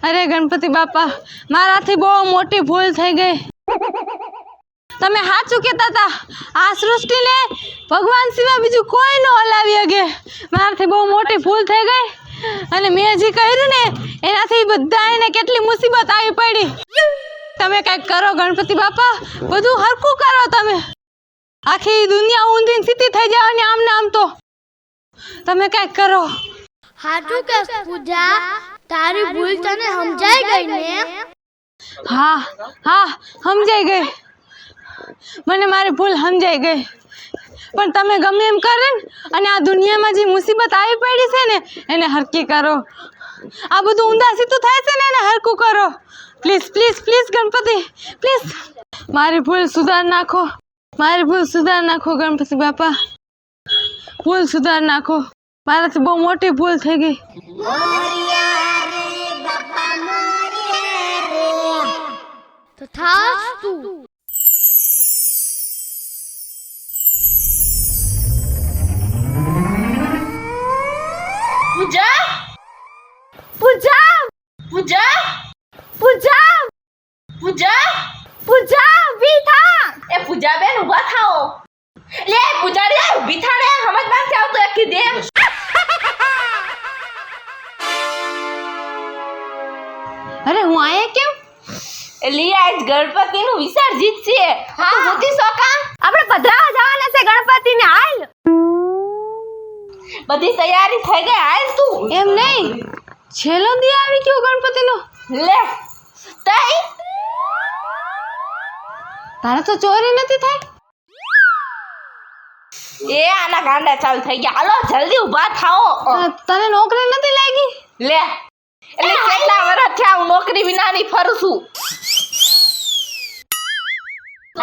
અરે ગણપતિ બાપા, મારાથી બહુ મોટી ભૂલ થઈ ગઈ. તમે સાચું કહેતા હતા, આ સૃષ્ટિને ભગવાન સિવાય બીજું કોઈ ન હલાવી શકે. મારાથી બહુ મોટી ભૂલ થઈ ગઈ અને મેં જે કર્યું ને એનાથી બધાને કેટલી મુસીબત આવી પડી. તમે કંઈક કરો ગણપતિ બાપા, બધું હરખું કરો. તમે આખી દુનિયા ઊંધી સીધી થઈ જવાની આમ ને આમ. તો તમે કંઈક કરો. હાચું કે પૂજા તારી ભૂલ તને સમજાઈ ગઈ ને? હા હા, સમજાઈ ગઈ. મને મારી ભૂલ સમજાઈ ગઈ. પણ તમે ગમે એમ કરીને અને આ દુનિયામાં જે મુસીબત આવી પડી છે ને એને હરકી કરો. આ બધું ઊંધા સીધું થાય છે ને એને હરકું કરો. Please please please Ganpati please, મારી ભૂલ સુધાર નાખો. મારી ભૂલ સુધાર નાખો ગણપતિ બાપા, ભૂલ સુધાર નાખો. મારાથી બહુ મોટી ભૂલ થઈ ગઈ. તો થાસ તું. પૂજા પૂજા પૂજા પૂજા પૂજા પૂજા ઊભી થા. એ પૂજા બેન ઊભા થાઓ. લે પૂજા રે ઊભી થા રે, સમજ નથી આવતો એક દે. અરે હું આયા કેમ? લી આજ ગણપતિનું વિસર્જિત છે. હા હોતી સોકા આપણે પધરાવા જવાના છે ગણપતિને. હાલ બધી તૈયારી થઈ ગઈ. હાલ તું. એમ નહીં, છેલ્લો દી આવી ગયો ગણપતિનો. લે તઈ તારે તો ચોરી નથી થઈ. એ આના ગાંડા ચાલુ થઈ ગયા. હાલો જલ્દી ઊભા થાઓ. તને નોકરી નથી લાગી? લે એટલે કેટલા વર્ષ થયા હું નોકરી વિના ની ફરું છું.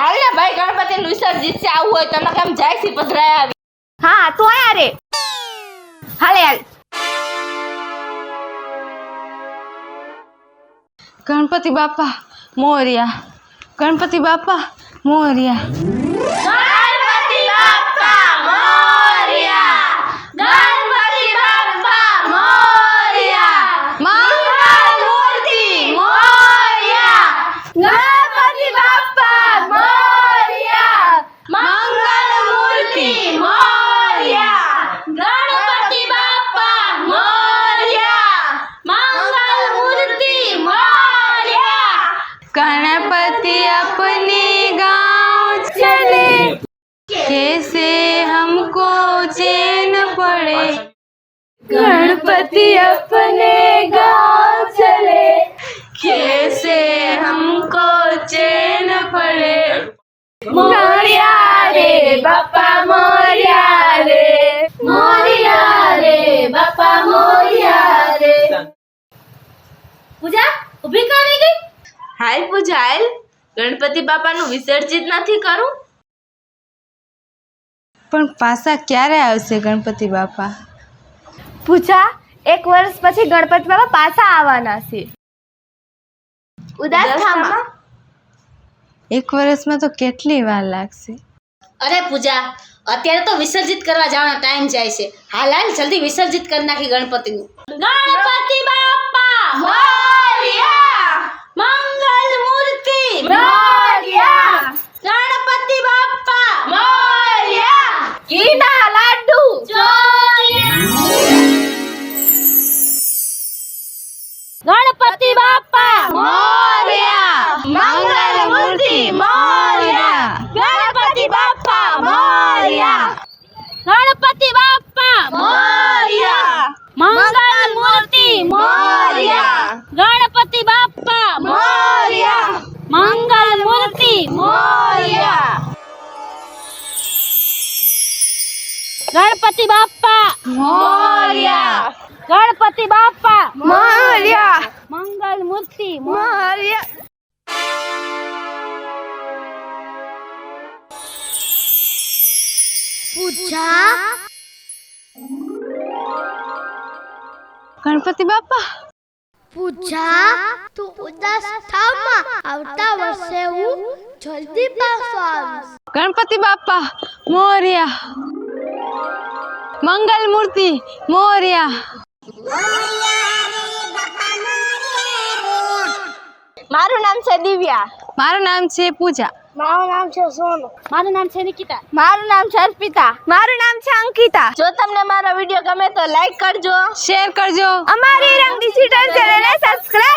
હાલ ને ભાઈ ગણપતિનું વિસર્જિત છે. આવું હોય તમે કેમ જાય છે પધરાયા આવી. હા તું આયા રે. હાલે હાલ. ગણપતિ બાપા મોર્યા, ગણપતિ બાપા મોર્યા. ગણપતિ બાપ્પા મોરયા, ગણપતિ બાપ્પા મોરયા, મંગળ મૂર્તિ મોરયા, ગણપતિ બાપ્પા મોરયા, મંગળ મૂર્તિ મોરયા, ગણપતિ બાપ્પા મોરયા, મંગળ મૂર્તિ મોરયા. गणपति अपने गांव चले, कैसे हमको चैन पड़े. गणपति अपने गांव चले, कैसे हमको चैन पड़े. मोरया रे बापा मोरया रे, मोरया रे बापा मोरया रे. પૂજા ઊભી કા રહી ગઈ? હાલ પૂજા હાલ, ગણપતિ બાપાનું વિસર્જિત નથી કરું. પણ પાછા ક્યારે આવશે ગણપતિ બાપા? પૂજા, 1 વર્ષ પછી ગણપતિ બાપા પાછા આવવાના છે. ઉદાસ થામાં 1 વર્ષમાં તો કેટલી વાર લાગશે. અરે પૂજા, અત્યારે તો વિસર્જિત કરવા જવાનો ટાઈમ જાય છે. હાલ જલ્દી વિસર્જિત કરી નાખી ગણપતિનું. ગણપતિ બાપ્પા મોરયા, મંગલ મૂર્તિ મોરયા, ગણપતિ બાપ્પા મોરયા, ઘીના લાડુ ગણપતિ બાપ્પા મોરયા, મંગલ મૂર્તિ મોરયા, ગણપતિ બાપ્પા મોરયા, ગણપતિ બાપ્પા મોરયા, મંગલ મૂર્તિ મોરયા, ગણપતિ બાપ્પા મોરયા, મંગલ મૂર્તિ મોરયા, ગણપતિ બાપ્પા મોરયા, ગણપતિ બાપ્પા મોરયા, મંગલ મૂર્તિ મોરયા. પૂજા ગણપતિ બાપા, પૂજા તું ઉદાસ થામાં, આવતા વર્ષે હું જલ્દી પાછો આવીશ. ગણપતિ બાપા મોરયા, મંગલ મૂર્તિ મોરયા. મારું નામ છે દિવ્યા. મારું નામ છે પૂજા. મારું નામ છે સોનુ. મારું નામ છે નિકિતા. મારું નામ છે અર્પિતા. મારું નામ છે અંકિતા. જો તમને મારો વિડીયો ગમે તો લાઈક કરજો, શેર કરજો. અમારી રંગ ડિજિટલ ચેનલને સબસ્ક્રાઇબ